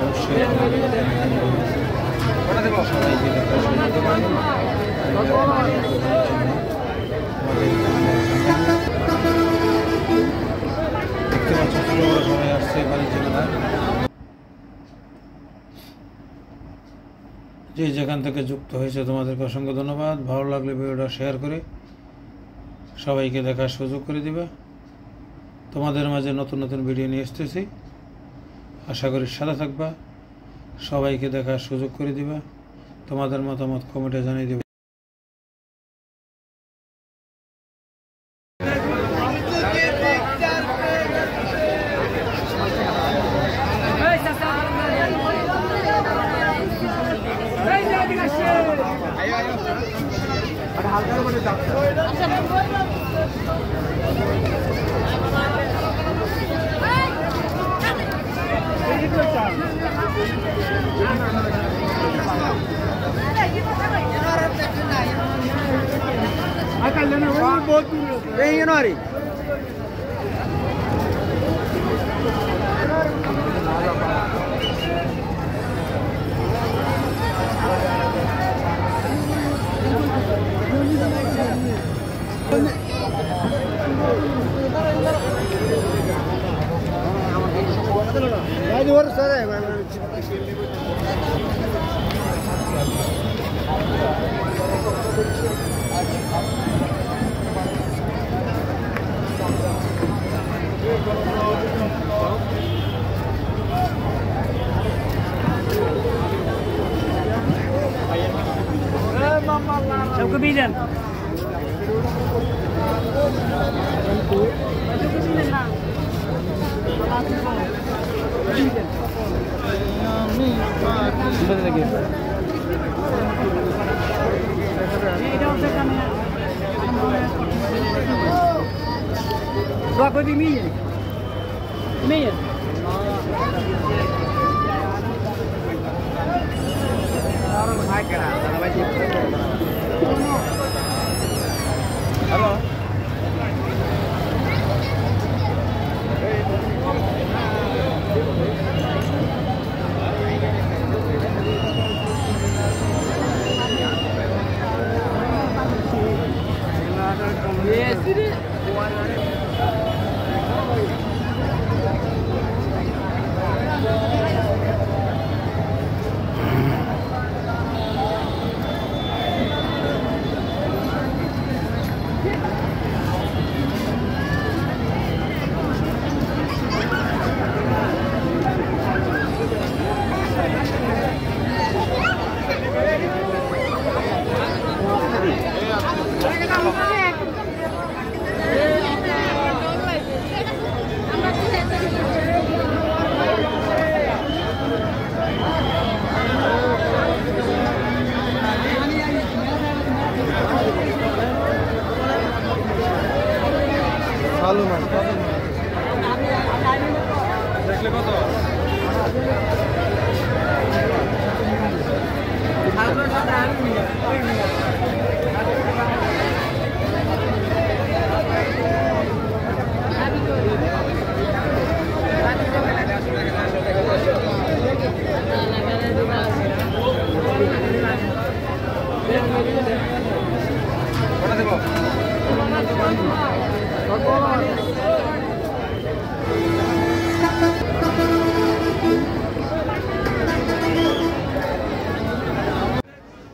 অবশ্যই সবাইকে দেখার সুযোগ দেবেন। দেখতে পাচ্ছ সবাই আসছে বাণিজ্য মেলা। যে যেখান থেকে যুক্ত হয়েছে তোমাদেরকে অসংখ্য ধন্যবাদ। ভালো লাগলে ভিডিওটা শেয়ার করে সবাইকে দেখার সুযোগ করে দিবে। তোমাদের মাঝে নতুন নতুন ভিডিও নিয়ে আসতেছি, আশা করি সাথে থাকবা, সবাইকে দেখার সুযোগ করে দিবা। তোমাদের মতামত কমেন্টে জানিয়ে দিবে। Chào quý vị. Dua kopi mie. Mie. Halo. Yes, ini. ভালো মাছ দেখলে কত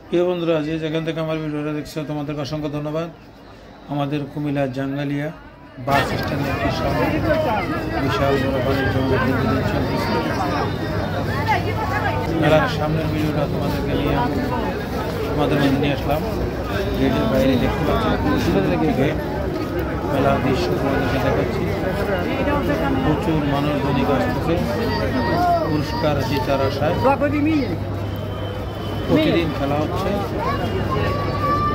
প্রিয় বন্ধুরা, যে যেখান থেকে আমার ভিডিওটা দেখছো তোমাদেরকে অসংখ্য ধন্যবাদ। আমাদের কুমিল্লার জাঙ্গালিয়া বাস স্ট্যান্ডে একটি শহর বিশাল বড় বাণিজ্য মেলা চলতেছে। মেলার সামনের ভিডিওটা তোমাদেরকে নিয়ে তোমাদের মধ্যে নিয়ে আসলাম। গেটের বাইরে দেখতে পাচ্ছি খুব সুন্দর গেট, মেলার দৃশ্য তোমাদেরকে দেখাচ্ছি। প্রচুর মানুষ দৈনিক আসতেছে পুরস্কার জেতার আশায়। প্রতিদিন খেলা হচ্ছে।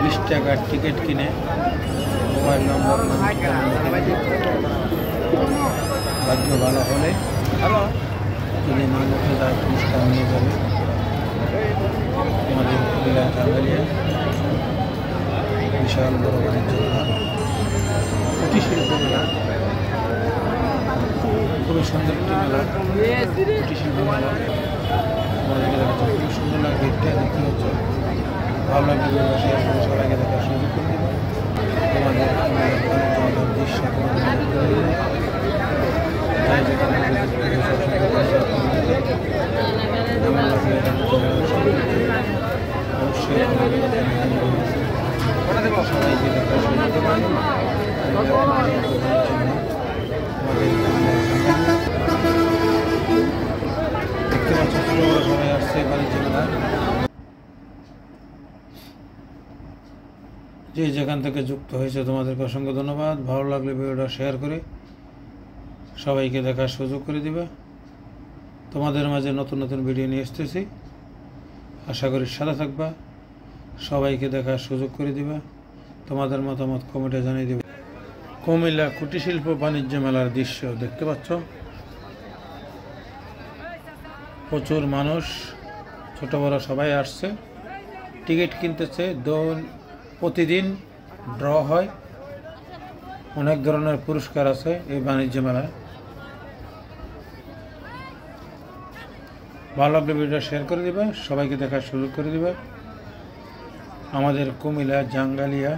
20 টাকার টিকিট কিনে মোবাইল নম্বর ভাগ্য ভালো হলে যদি নাম উঠে যায় পুরস্কার নিয়ে যাবে। আমাদের কুমিল্লা জাঙ্গালিয়া বিশাল বড় বাণিজ্য মেলা, কুটির শিল্প মেলা, খুবই সুন্দর একটি মেলা, কুটির শিল্প মেলা। আমাদেরকে দেখাচ্ছে খুব সুন্দর লাগে গেটটা দেখতে হচ্ছে। ভালো লাগবে শেয়ার করে সবাইকে দেখার সুযোগ করে দেবে। তোমাদের দৃশ্য অবশ্যই সবাইকে দেখার সুযোগ করে দেখতে পাচ্ছ ছোট বড় সবাই আসছে বাণিজ্য মেলা। যে যেখান থেকে যুক্ত হয়েছে তোমাদেরকে অসংখ্য ধন্যবাদ। ভালো লাগলে ভিডিওটা শেয়ার করে সবাইকে দেখার সুযোগ করে দিবে। তোমাদের মাঝে নতুন নতুন ভিডিও নিয়ে আসতেছি, আশা করি সাথে থাকবা, সবাইকে দেখার সুযোগ করে দিবে। তোমাদের মতামত কমেন্টে জানিয়ে দিবে। কুমিল্লা কুটির শিল্প বাণিজ্য মেলার দৃশ্য দেখতে পাচ্ছ। প্রচুর মানুষ ছোট বড় সবাই আসছে, টিকিট কিনতেছে। প্রতিদিন ড্র হয়, অনেক ধরনের পুরস্কার আছে এই বাণিজ্য মেলায়। ভালো লাগলে ভিডিওটা শেয়ার করে দিবে, সবাইকে দেখার সুযোগ করে দিবে। আমাদের কুমিল্লা জাঙ্গালিয়া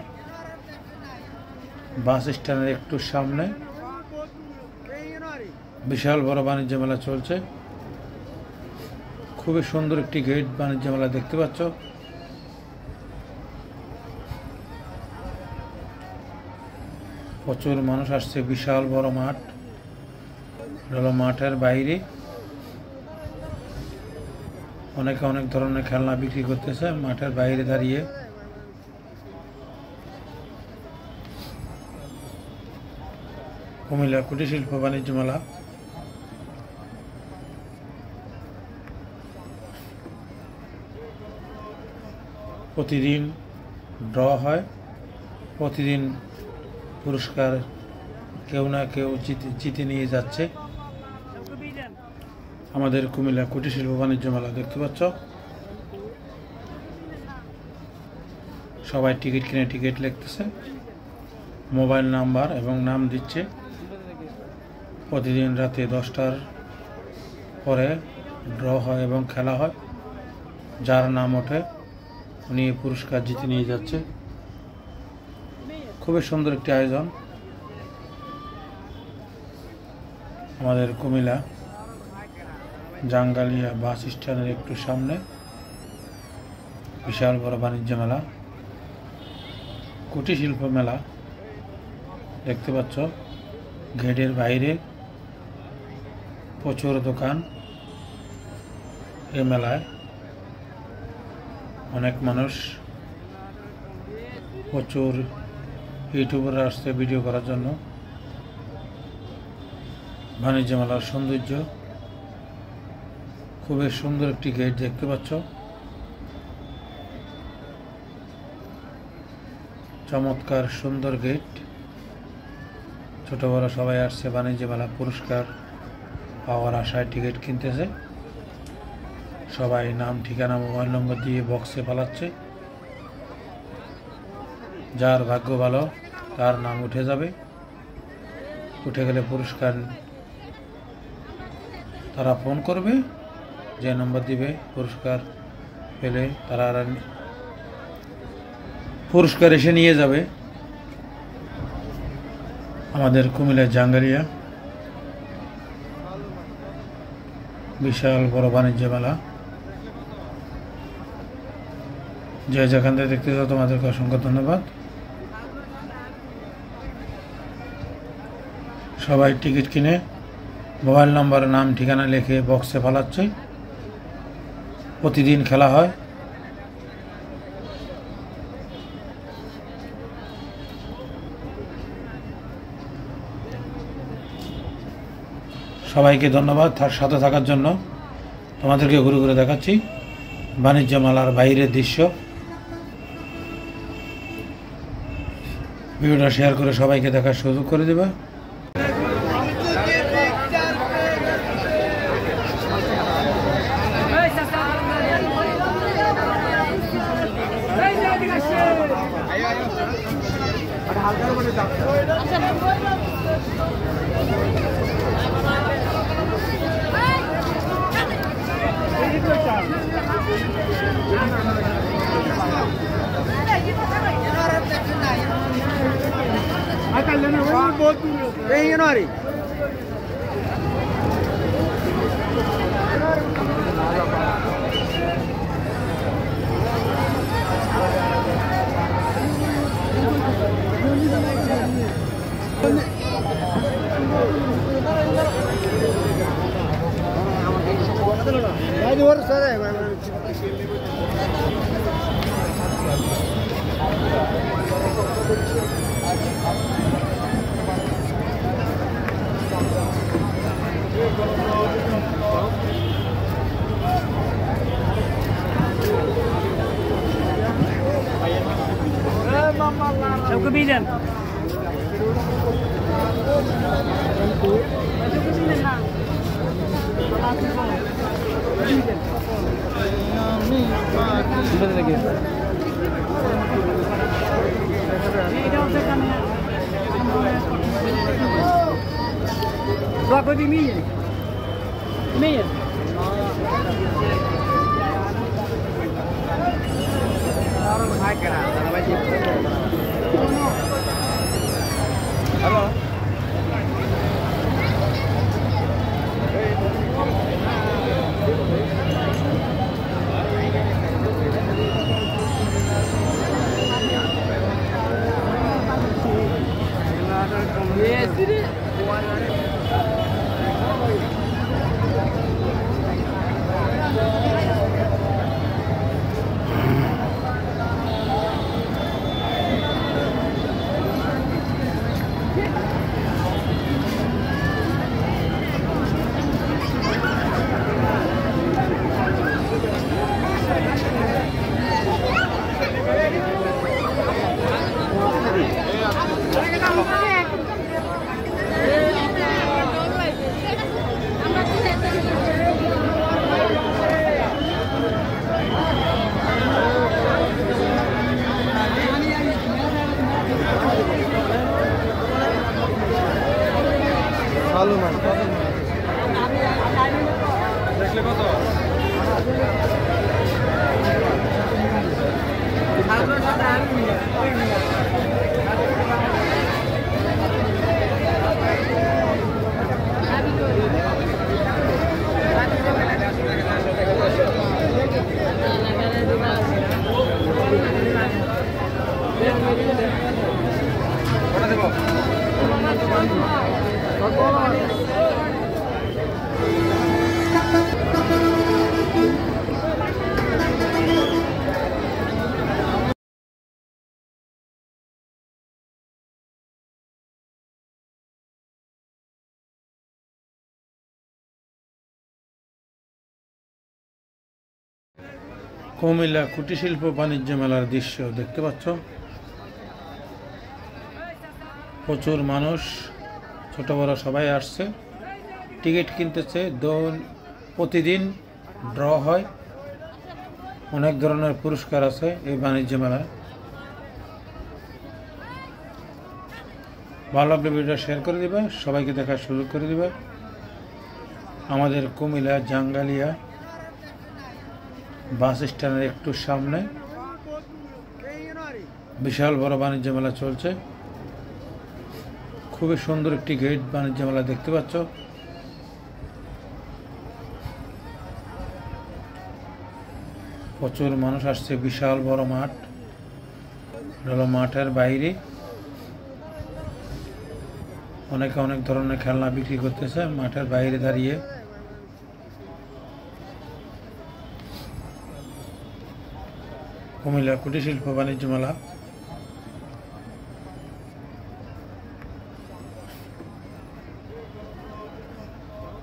বাস স্ট্যান্ডের একটু সামনে বিশাল বড় বাণিজ্য মেলা চলছে। খুবই সুন্দর একটি গেট বাণিজ্য মেলা দেখতে পাচ্ছ। প্রচুর মানুষ আসছে, বিশাল বড় মাঠ। মাঠের বাইরে অনেকে অনেক ধরনের খেলনা বিক্রি করতেছে মাঠের বাইরে দাঁড়িয়ে। কুমিল্লা কুটির শিল্প বাণিজ্য মেলা প্রতিদিন ড্র হয়, প্রতিদিন পুরস্কার কেউ না কেউ জিতে নিয়ে যাচ্ছে। আমাদের কুমিল্লা কুটির শিল্প বাণিজ্য মেলা দেখতে পাচ্ছ। সবাই টিকিট কিনে টিকিট লিখতেছে, মোবাইল নাম্বার এবং নাম দিচ্ছে। প্রতিদিন রাতে 10টার পরে ড্র হয় এবং খেলা হয়। যার নাম ওঠে উনি পুরস্কার জিতে নিয়ে যাচ্ছে। খুবই সুন্দর একটি আয়োজন। আমাদের কুমিল্লা জাঙ্গালিয়া বাস স্ট্যান্ডের একটু সামনে বিশাল বড় বাণিজ্য মেলা, কুটির শিল্প মেলা দেখতে পাচ্ছ। গেটের বাইরে প্রচুর দোকান। এই মেলায় অনেক মানুষ, প্রচুর ইউটিউবাররা আসছে ভিডিও করার জন্য। বাণিজ্য মেলার সৌন্দর্য, খুবই সুন্দর একটি গেট দেখতে পাচ্ছ। চমৎকার সুন্দর গেট। ছোট বড় সবাই আসছে বাণিজ্য মেলা পুরস্কার পাওয়ার আশায় টিকিট কিনতেছে। সবাই নাম ঠিকানা মোবাইল নম্বর দিয়ে বক্সে পালাচ্ছে। যার ভাগ্য ভালো তার নাম উঠে যাবে। উঠে গেলে পুরস্কার তারা ফোন করবে, যে নম্বর দিবে পুরস্কার পেলে তারা পুরস্কার এসে নিয়ে যাবে। আমাদের কুমিল্লার জাঙ্গারিয়া বিশাল বড় বাণিজ্য মেলা। যে যেখান থেকে দেখতে চাও তোমাদেরকে অসংখ্য ধন্যবাদ। সবাই টিকিট কিনে মোবাইল নম্বর নাম ঠিকানা লিখে বক্সে পালাচ্ছে। প্রতিদিন খেলা হয়। সবাইকে ধন্যবাদ তার সাথে থাকার জন্য। তোমাদেরকে ঘুরে ঘুরে দেখাচ্ছি বাণিজ্য মেলার বাইরের দৃশ্য। ভিডিওটা শেয়ার করে সবাইকে দেখার সুযোগ করে দেবে। सबको बीजन Berapa di minyak? Minyak. Halo. Yes, ini. Comilla কুটির শিল্প বাণিজ্য মেলার দৃশ্য দেখতে পাচ্ছ। প্রচুর মানুষ ছোট বড় সবাই আসছে, টিকিট কিনতেছে। প্রতিদিন ড্র হয়, অনেক ধরনের পুরস্কার আছে এই বাণিজ্য মেলায়। ভালো লাগলে ভিডিওটা শেয়ার করে দিবে, সবাইকে দেখার সুযোগ করে দিবে। আমাদের কুমিল্লা জাঙ্গালিয়া বাস স্ট্যান্ডের একটু সামনে বিশাল বড় বাণিজ্য মেলা চলছে। খুবই সুন্দর একটি গেট বাণিজ্য মেলা দেখতে পাচ্ছ। প্রচুর মানুষ আসছে, বিশাল বড় মাঠ। হলো মাঠের বাইরে অনেকে অনেক ধরনের খেলনা বিক্রি করতেছে মাঠের বাইরে দাঁড়িয়ে। কুমিল্লা কুটির শিল্প বাণিজ্য মেলা।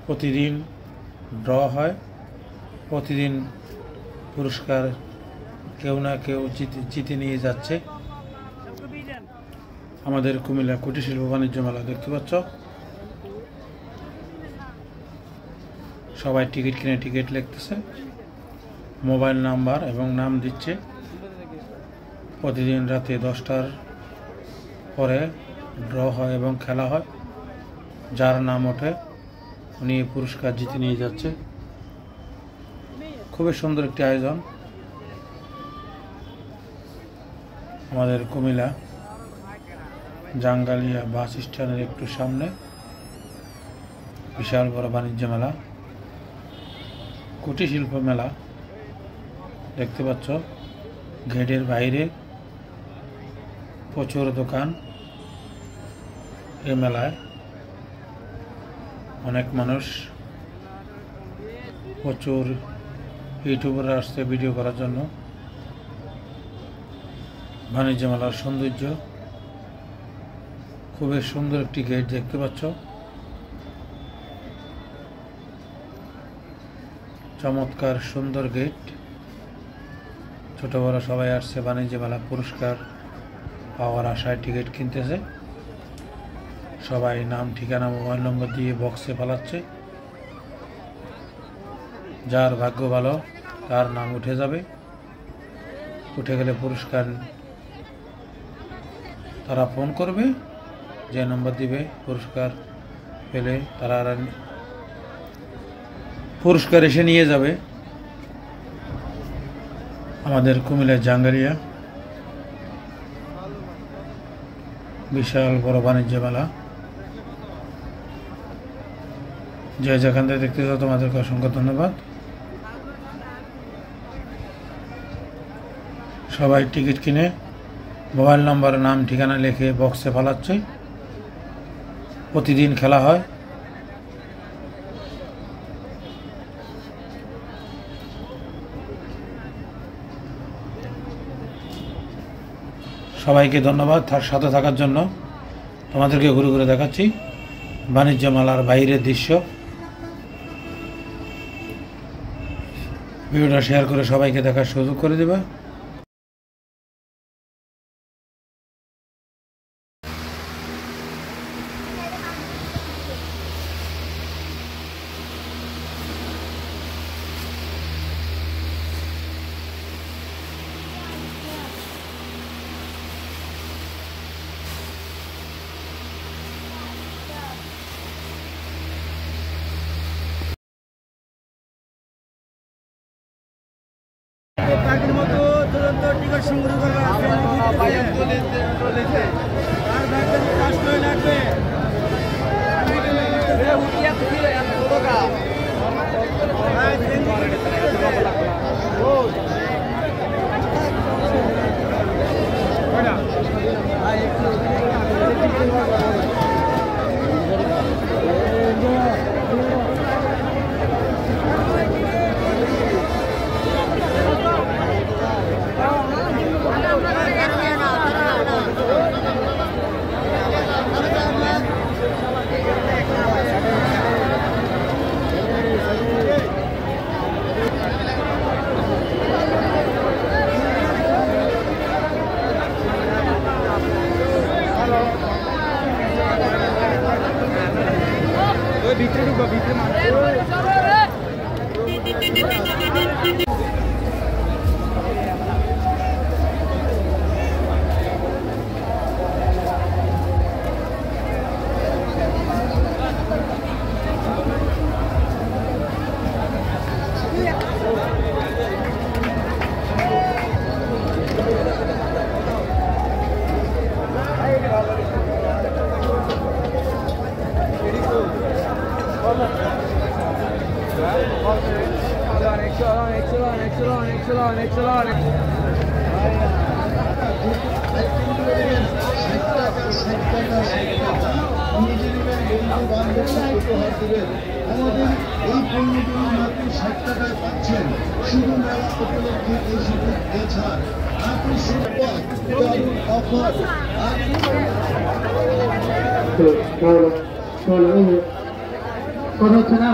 প্রতিদিন ড্র হয়, প্রতিদিন পুরস্কার কেউ না কেউ জিতে নিয়ে যাচ্ছে। আমাদের কুমিল্লা কুটির শিল্প বাণিজ্য মেলা দেখতে পাচ্ছ। সবাই টিকিট কিনে টিকিট লিখতেছে, মোবাইল নাম্বার এবং নাম দিচ্ছে। প্রতিদিন রাতে 10টার পরে ড্র হয় এবং খেলা হয়। যার নাম ওঠে উনি পুরস্কার জিতে নিয়ে যাচ্ছে। খুবই সুন্দর একটি আয়োজন। আমাদের কুমিল্লা জাঙ্গালিয়া বাস স্ট্যান্ডের একটু সামনে বিশাল বড় বাণিজ্য মেলা, কুটির শিল্প মেলা দেখতে পাচ্ছ। গেটের বাইরে প্রচুর দোকান। এই মেলায় অনেক মানুষ, প্রচুর ইউটিউবাররা আসছে ভিডিও করার জন্য। বাণিজ্য মেলার সৌন্দর্য, খুবই সুন্দর একটি গেট দেখতে পাচ্ছ। চমৎকার সুন্দর গেট। ছোট বড় সবাই আসছে বাণিজ্য মেলা পুরস্কার পাওয়ার আশায় টিকিট কিনতেছে। সবাই নাম ঠিকানা মোবাইল নম্বর দিয়ে বক্সে পালাচ্ছে। যার ভাগ্য ভালো তার নাম উঠে যাবে। উঠে গেলে পুরস্কার তারা ফোন করবে, যে নম্বর দিবে পুরস্কার পেলে তারা পুরস্কার এসে নিয়ে যাবে। আমাদের কুমিল্লার জাঙ্গালিয়া বিশাল বড় বাণিজ্য মেলা। যে যেখান থেকে দেখতে চাও তোমাদেরকে অসংখ্য ধন্যবাদ। সবাই টিকিট কিনে মোবাইল নাম্বার নাম ঠিকানা লিখে বক্সে ফালাচ্ছে। প্রতিদিন খেলা হয়। সবাইকে ধন্যবাদ সাথে থাকার জন্য। তোমাদেরকে ঘুরে ঘুরে দেখাচ্ছি বাণিজ্য মেলার বাইরের দৃশ্য। ভিডিওটা শেয়ার করে সবাইকে দেখার সুযোগ করে দেবে। পাখির মতো তুরন্ত টিকিট সংগ্রহ করবে। আর ব্যাগটা কাজ করে লাগবে। ভিতরে ঢুকবো ভিতরে মানুষ Excellent. আমাদের এই পণ্যগুলো মাত্র 60 টাকায় পাচ্ছেন শুধু মেলা উপলক্ষে এই শুধু এছাড় অফার হচ্ছে না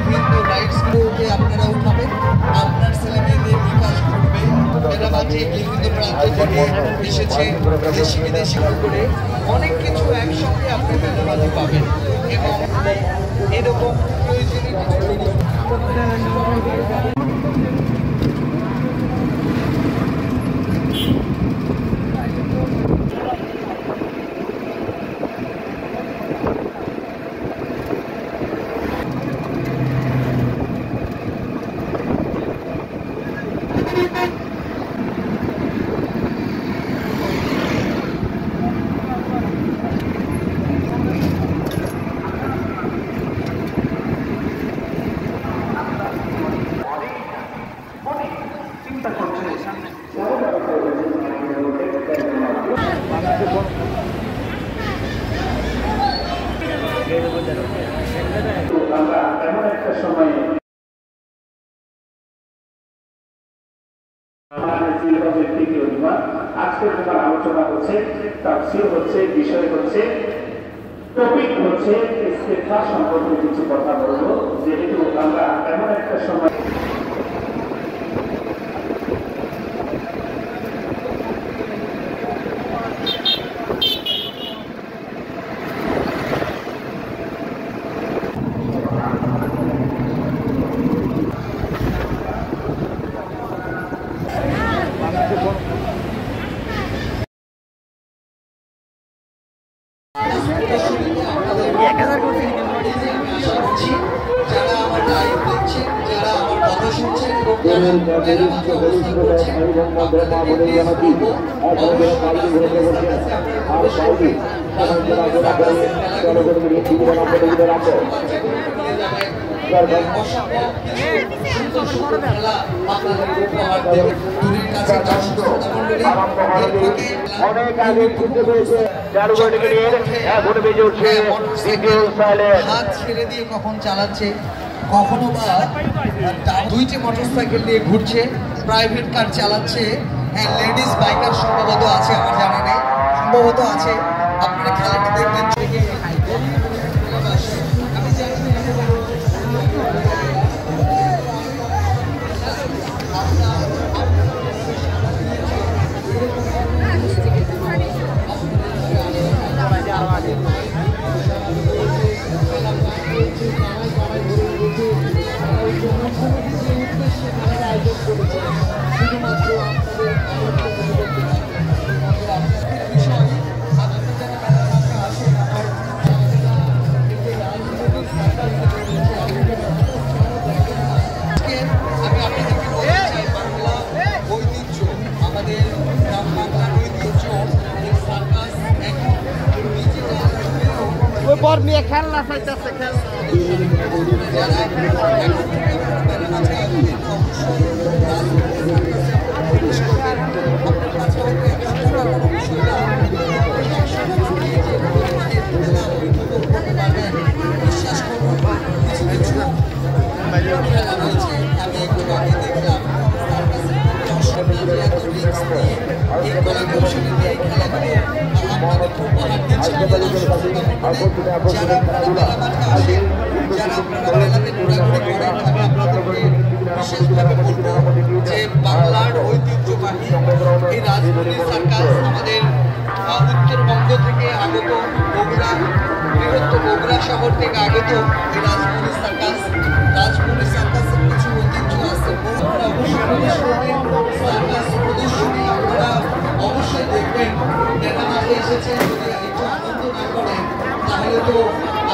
বিভিন্ন রাইডসগুলোকে আপনারা উঠাবেন, আপনার ছেলেমেয়েদের বিকাশ ঘটবে। এরা মাঝে বিভিন্ন প্রান্ত থেকে এসেছে, দেশি বিদেশি করে অনেক কিছু একসঙ্গে আপনি মেলাবাজি পাবেন এবং এরকম প্রয়োজনীয় কিছু আমরা এমন একটা সময়ে আজকে তোমার আলোচনা হচ্ছে, তাফসীর হচ্ছে, বিষয় হচ্ছে, টপিক হচ্ছে ইস্তেফা সম্পর্কে কিছু কথা বলবো, যেহেতু আমরা এমন একটা সময় যারা আমার লাইভ দেখছেন, যারা আমার কথা শুনছেন এবং যারা মেলামাঠে অবস্থান করছেন, আপনাদেরকে প্লিজ বলবো অবশ্যই আপনাদের কাছে আপনারা প্রবেশ করবেন। অসম্ভব সুন্দর সুন্দর খেলা আপনাদেরকে উপহার দেবে। দূরের কাছে হাত ছেড়ে দিয়ে কখন চালাচ্ছে, কখনো বা দুইটি মোটরসাইকেল নিয়ে ঘুরছে, প্রাইভেট কার চালাচ্ছে, হ্যাঁ লেডিস বাইকার সম্ভবত আছে, আমার জানা নেই, সম্ভবত আছে। আপনারা খেলাটি দেখবেন। আমি জানি শুধুমাত্র খেলনা চাইতেছে খেলনা যারা এখন থেকে মেলার মাঝে আসবেন অবশ্যই প্রবেশ করবেন। আপনার কাছে হয়তো 100 টাকার বিষয় না, 100 টাকা দিয়ে যে মেলা উপভোগ করতে পারবেন। বিশ্বাস করুন কিছু কিছু খেলা রয়েছে, আমি একটু আগে দেখলাম সার্কাসের দর্শক যে এত রিস্ক নিয়ে এই কলা কৌশলী দিয়ে এই খেলাগুলো আপনাদেরকে উপহার দিচ্ছেন মেলার সফলতা করে। যারা আপনারা মেলা মাঠে আসেন, যারা আপনারা মেলাতে ঘোরাঘুরি করেন, আমি আপনাদেরকে বিশেষভাবে বলবো যে বাংলার ঐতিহ্যবাহী এই রাজমণি সার্কাস আমাদের উত্তরবঙ্গ থেকে আগত, বগুড়া বৃহত্তর বগুড়া শহর থেকে আগত এই রাজমণি সার্কাস। রাজমণি সার্কাসের কিছু ঐতিহ্য আছে, আপনারা অবশ্যই প্রবেশ করবেন। সার্কাস প্রদর্শনী আপনারা অবশ্যই দেখবেন। মেলা মাঠে এসেছেন, যদি একটু আনন্দ না করেন তাহলে তো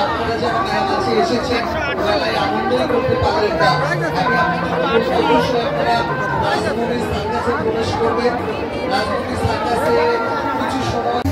আপনারা যারা মেলা মাঠে এসেছেন মেলায় আনন্দই করতে পারবেন না। আমি আপনাদের অবশ্যই আপনারা রাজমণি সার্কাসে প্রবেশ করবেন। রাজমণি সার্কাসে কিছু সময়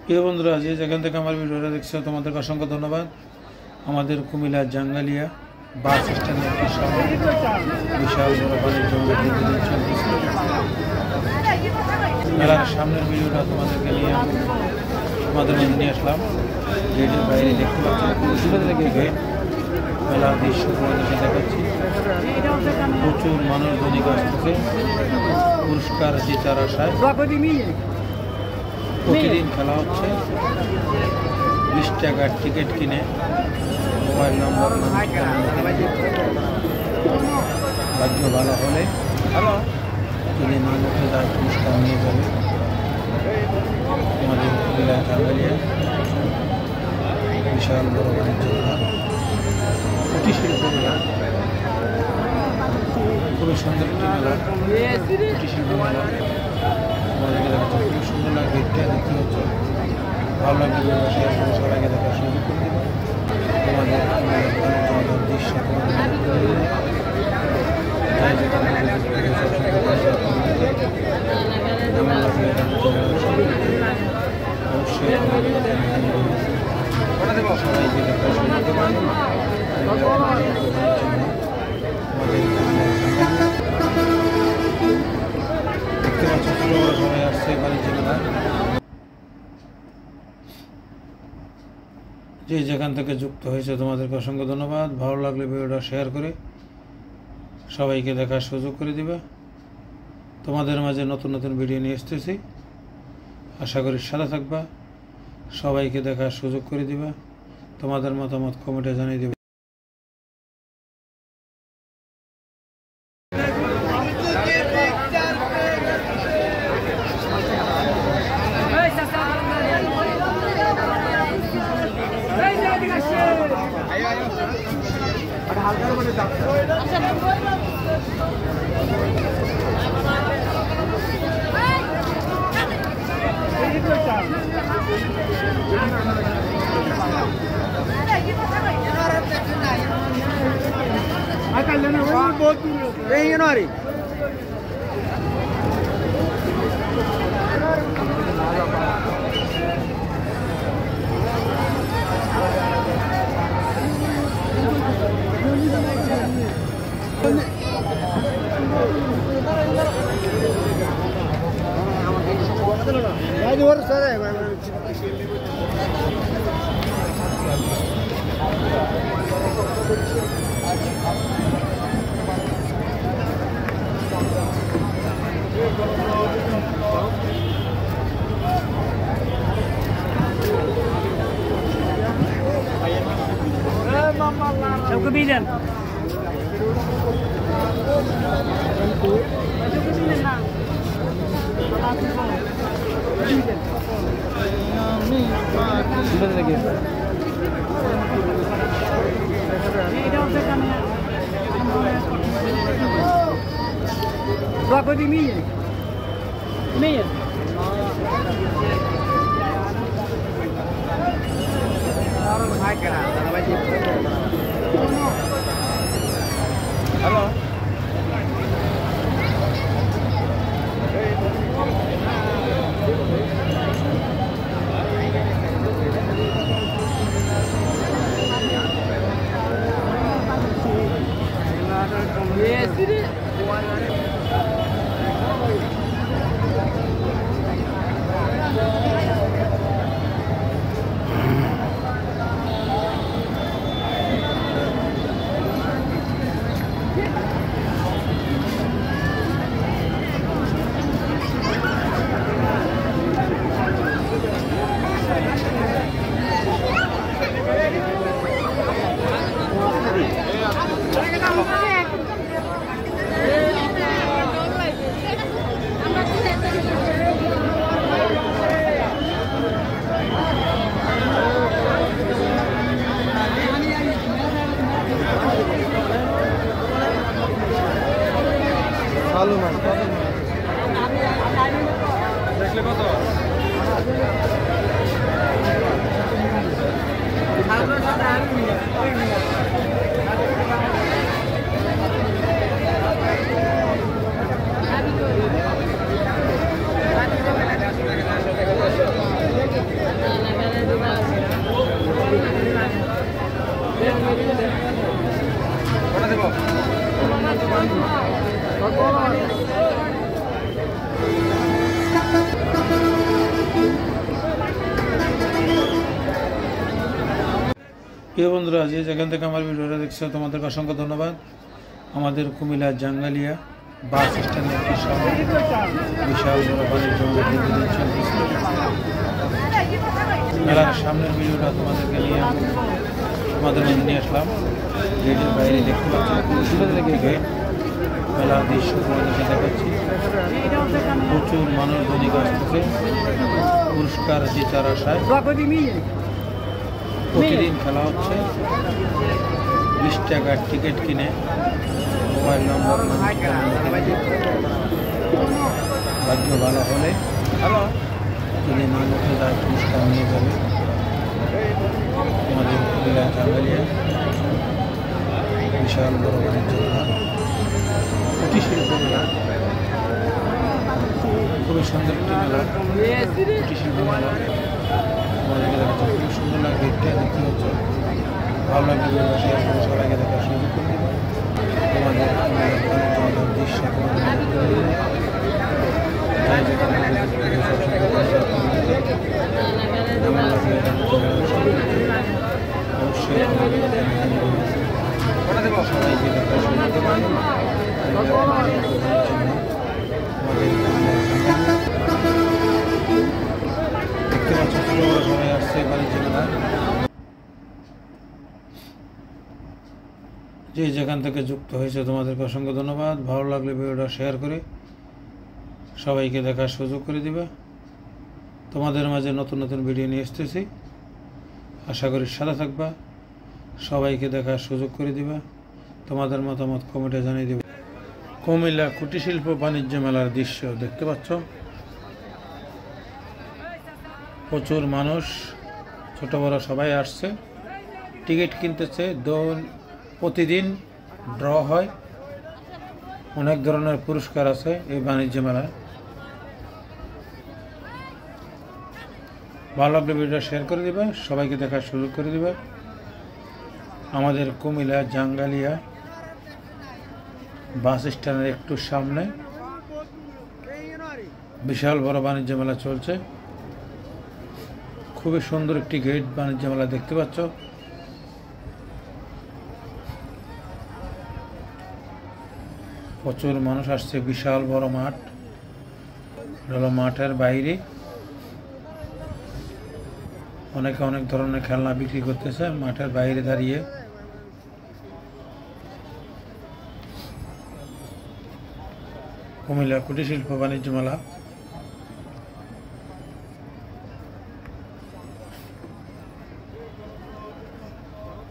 প্রিয় বন্ধুরা, যে যেখান থেকে আমার ভিডিওটা দেখছো তোমাদেরকে অসংখ্য ধন্যবাদ। আমাদের কুমিল্লা জাঙ্গালিয়া বাস স্ট্যান্ডের একটি শহর, বিশাল বড় বাণিজ্য চলতেছে। মেলার সামনের ভিডিওটা তোমাদেরকে নিয়ে তোমাদের মধ্যে নিয়ে আসলাম। গেটের বাইরে দেখতে পাচ্ছি ছোটো থেকে গেট, মেলার দৃশ্য তোমাদেরকে দেখাচ্ছি। প্রচুর মানুষ দৈনিক আসতেছে পুরস্কার জেতার আশায়। প্রতিদিন খেলা হচ্ছে। 20 টাকার টিকিট কিনে মোবাইল নম্বর ভাগ্য ভালো হলে যদি না উঠে তার পুরস্কার নিয়ে যাবে। আমাদের কুমিল্লা জাঙ্গালিয়া বিশাল বড় বাণিজ্য মেলা, কুটির শিল্প মেলা, খুবই সুন্দর একটি মেলা, কুটির শিল্প মেলা। তোমাদেরকে দেখাচ্ছি, খুব সুন্দর লাগে গেটটা দেখতে হচ্ছে। ভালো লাগলে ভিডিওটা শেয়ার করে সবাইকে দেখার সুযোগ করে দেবে। তোমাদের দৃশ্য তোমাদের করে দেবে। যাই যেখানে কেমন লাগলে অবশ্যই সবাইকে দেখার সুযোগ করে দেবে। দেখতে পাচ্ছ সবাই আসছে বাণিজ্য মেলায়। যে যেখান থেকে যুক্ত হয়েছে তোমাদেরকে অসংখ্য ধন্যবাদ। ভালো লাগলে ভিডিওটা শেয়ার করে সবাইকে দেখার সুযোগ করে দিবে। তোমাদের মাঝে নতুন নতুন ভিডিও নিয়ে আসতেছি, আশা করি সাথে থাকবা, সবাইকে দেখার সুযোগ করে দিবা। তোমাদের মতামত কমেন্টে জানিয়ে দিবে। सबको बीजन Rock with me. Me. Hello. Yes, it is. প্রিয় বন্ধুরা, যে যেখান থেকে আমার ভিডিওটা দেখছো তোমাদেরকে অসংখ্য ধন্যবাদ। আমাদের কুমিল্লার জাঙ্গালিয়া বাস স্ট্যান্ডের সামনে বিশাল বড় বাণিজ্য মেলা চলতেছে। মেলার সামনের ভিডিওটা তোমাদেরকে নিয়ে তোমাদের মধ্যে নিয়ে আসলাম। গেটের বাইরে দেখতে পাচ্ছি খুব সুন্দর থেকে গেট, মেলার দৃশ্য তোমাদেরকে দেখাচ্ছি। প্রচুর মানুষ দৈনিক আসতেছে পুরস্কার জেতার আশায়। প্রতিদিন খেলা হচ্ছে। 20 টাকার টিকিট কিনে মোবাইল নম্বর ভাগ্য ভালো হলে যদি নাম উঠে যায় পুরস্কার নিয়ে যাবে আমাদের পুরুলিয়া জাঙ্গালিয়া বিশাল বড় বাণিজ্য মেলা, কুটির শিল্প মেলা, খুবই সুন্দর একটি মেলা, কুটির শিল্প মেলা। আমাদেরকে দেখাচ্ছে খুব সুন্দর লাগে, গেটটা দেখতে হচ্ছে ভালো লাগবে, সবাইকে দেখার সুযোগ করে দেবে। তোমাদের দৃশ্য কেমন লাগবে অবশ্যই সবাইকে দেখার সুযোগ দেবেন। দেখতে পাচ্ছ সবাই আসছে বাণিজ্য মেলা। যে যেখান থেকে যুক্ত হয়েছে তোমাদেরকে অসংখ্য ধন্যবাদ। ভালো লাগলে ভিডিওটা শেয়ার করে সবাইকে দেখার সুযোগ করে দিবে। তোমাদের মাঝে নতুন নতুন ভিডিও নিয়ে আসতেছি, আশা করি সাথে থাকবা, সবাইকে দেখার সুযোগ করে দিবা, তোমাদের মতামত কমেন্টে জানিয়ে দেবে। কুমিল্লা কুটির শিল্প বাণিজ্য মেলার দৃশ্য দেখতে পাচ্ছ, প্রচুর মানুষ ছোট বড় সবাই আসছে, টিকিট কিনতেছে। প্রতিদিন ড্র হয়, অনেক ধরনের পুরস্কার আছে এই বাণিজ্য মেলায়। ভালো লাগলে ভিডিওটা শেয়ার করে দিবে, সবাইকে দেখার সুযোগ করে দিবে। আমাদের কুমিল্লা জাঙ্গালিয়া বাস স্ট্যান্ডের একটু সামনে বিশাল বড় বাণিজ্য মেলা চলছে। খুবই সুন্দর একটি গেট বাণিজ্য মেলা দেখতে পাচ্ছ। প্রচুর মানুষ আসছে, বিশাল বড় মাঠ, মাঠের বাইরে অনেকে অনেক ধরনের খেলনা বিক্রি করতেছে মাঠের বাইরে দাঁড়িয়ে। কুমিল্লা কুটির শিল্প বাণিজ্য মেলা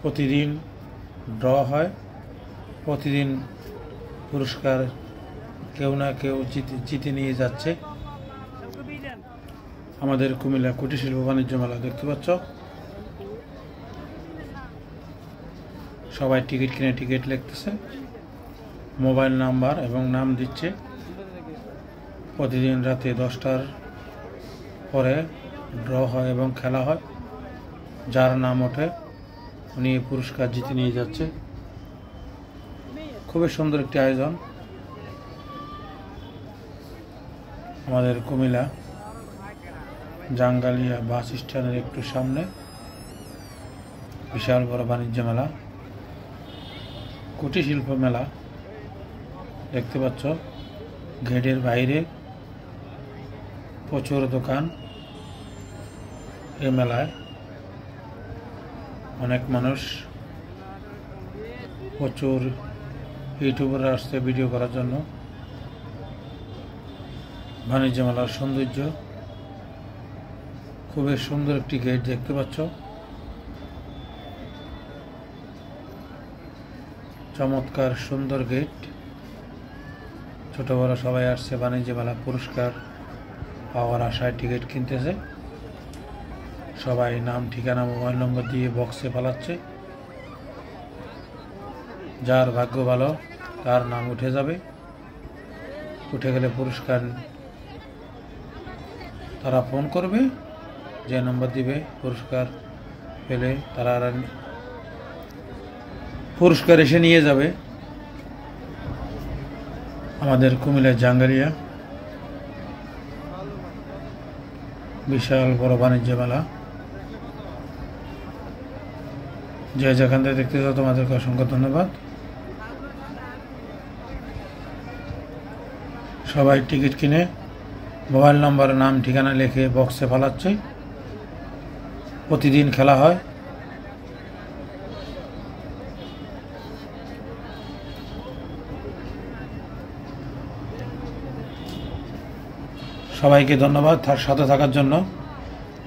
প্রতিদিন ড্র হয়, প্রতিদিন পুরস্কার কেউ না কেউ জিতে নিয়ে যাচ্ছে। আমাদের কুমিল্লা কুটির শিল্প বাণিজ্য মেলা দেখতে পাচ্ছ, সবাই টিকিট কিনে টিকিট লিখতেছে, মোবাইল নাম্বার এবং নাম দিচ্ছে। প্রতিদিন রাতে 10টার পরে ড্র হয় এবং খেলা হয়, যার নাম ওঠে উনি পুরস্কার জিতে নিয়ে যাচ্ছে। খুবই সুন্দর একটি আয়োজন। আমাদের কুমিল্লা জাঙ্গালিয়া বাস স্ট্যান্ডের একটু সামনে বিশাল বড় বাণিজ্য মেলা, কুটির শিল্প মেলা দেখতে পাচ্ছ। গেটের বাইরে প্রচুর দোকান, এই মেলায় অনেক মানুষ, প্রচুর ইউটিউবাররা আসছে ভিডিও করার জন্য। বাণিজ্য মেলার সৌন্দর্য, খুবই সুন্দর একটি গেট দেখতে পাচ্ছ, চমৎকার সুন্দর গেট। ছোট বড় সবাই আসছে বাণিজ্য মেলা পুরস্কার পাওয়ার আশায় টিকিট কিনতেছে। সবাই নাম ঠিকানা মোবাইল নম্বর দিয়ে বক্সে পালাচ্ছে, যার ভাগ্য ভালো তার নাম উঠে যাবে। উঠে গেলে পুরস্কার তারা ফোন করবে, যে নম্বর দিবে পুরস্কার পেলে তারা পুরস্কার এসে নিয়ে যাবে। আমাদের কুমিল্লা জাঙ্গালিয়া বিশাল বড় বাণিজ্য মেলা, যে যেখান থেকে দেখতে চাও তোমাদেরকে অসংখ্য ধন্যবাদ। সবাই টিকিট কিনে মোবাইল নম্বর নাম ঠিকানা লিখে বক্সে ফালাচ্ছে। প্রতিদিন খেলা হয়। সবাইকে ধন্যবাদ তার সাথে থাকার জন্য।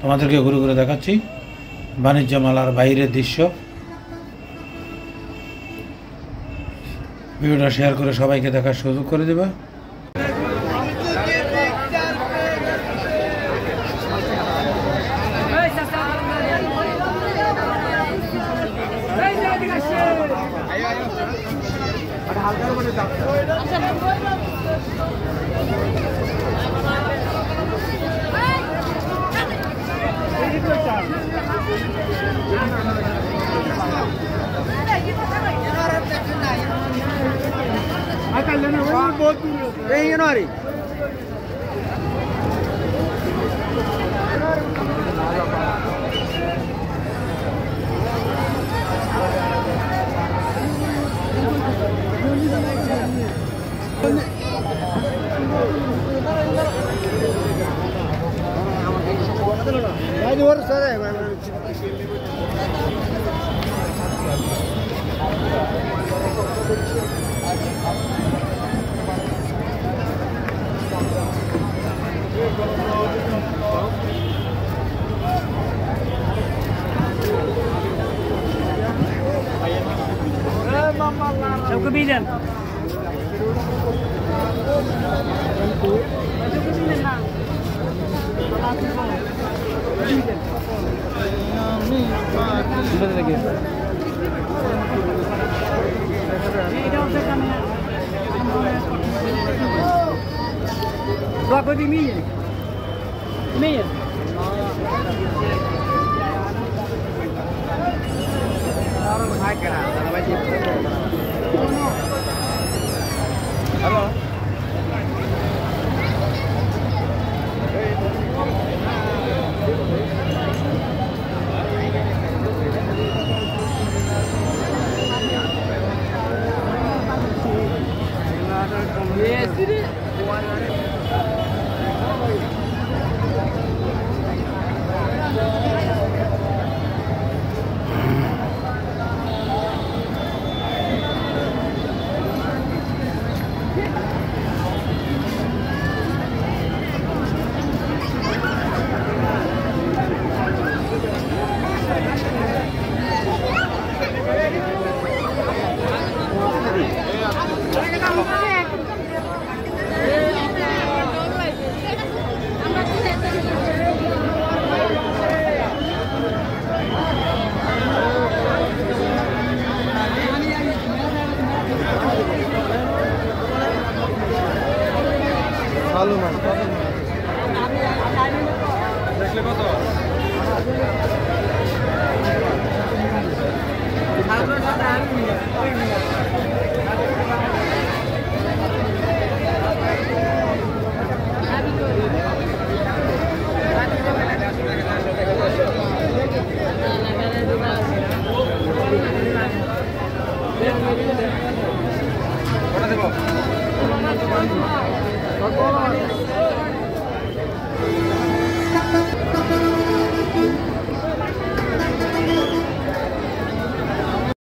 তোমাদেরকে ঘুরে ঘুরে দেখাচ্ছি বাণিজ্য মেলার বাইরের দৃশ্য। ভিডিওটা শেয়ার করে সবাইকে দেখার সুযোগ করে দেবে। सबको बीजन dua kodi mie halo yes ini ভালো না দেখলে কত কটা দেব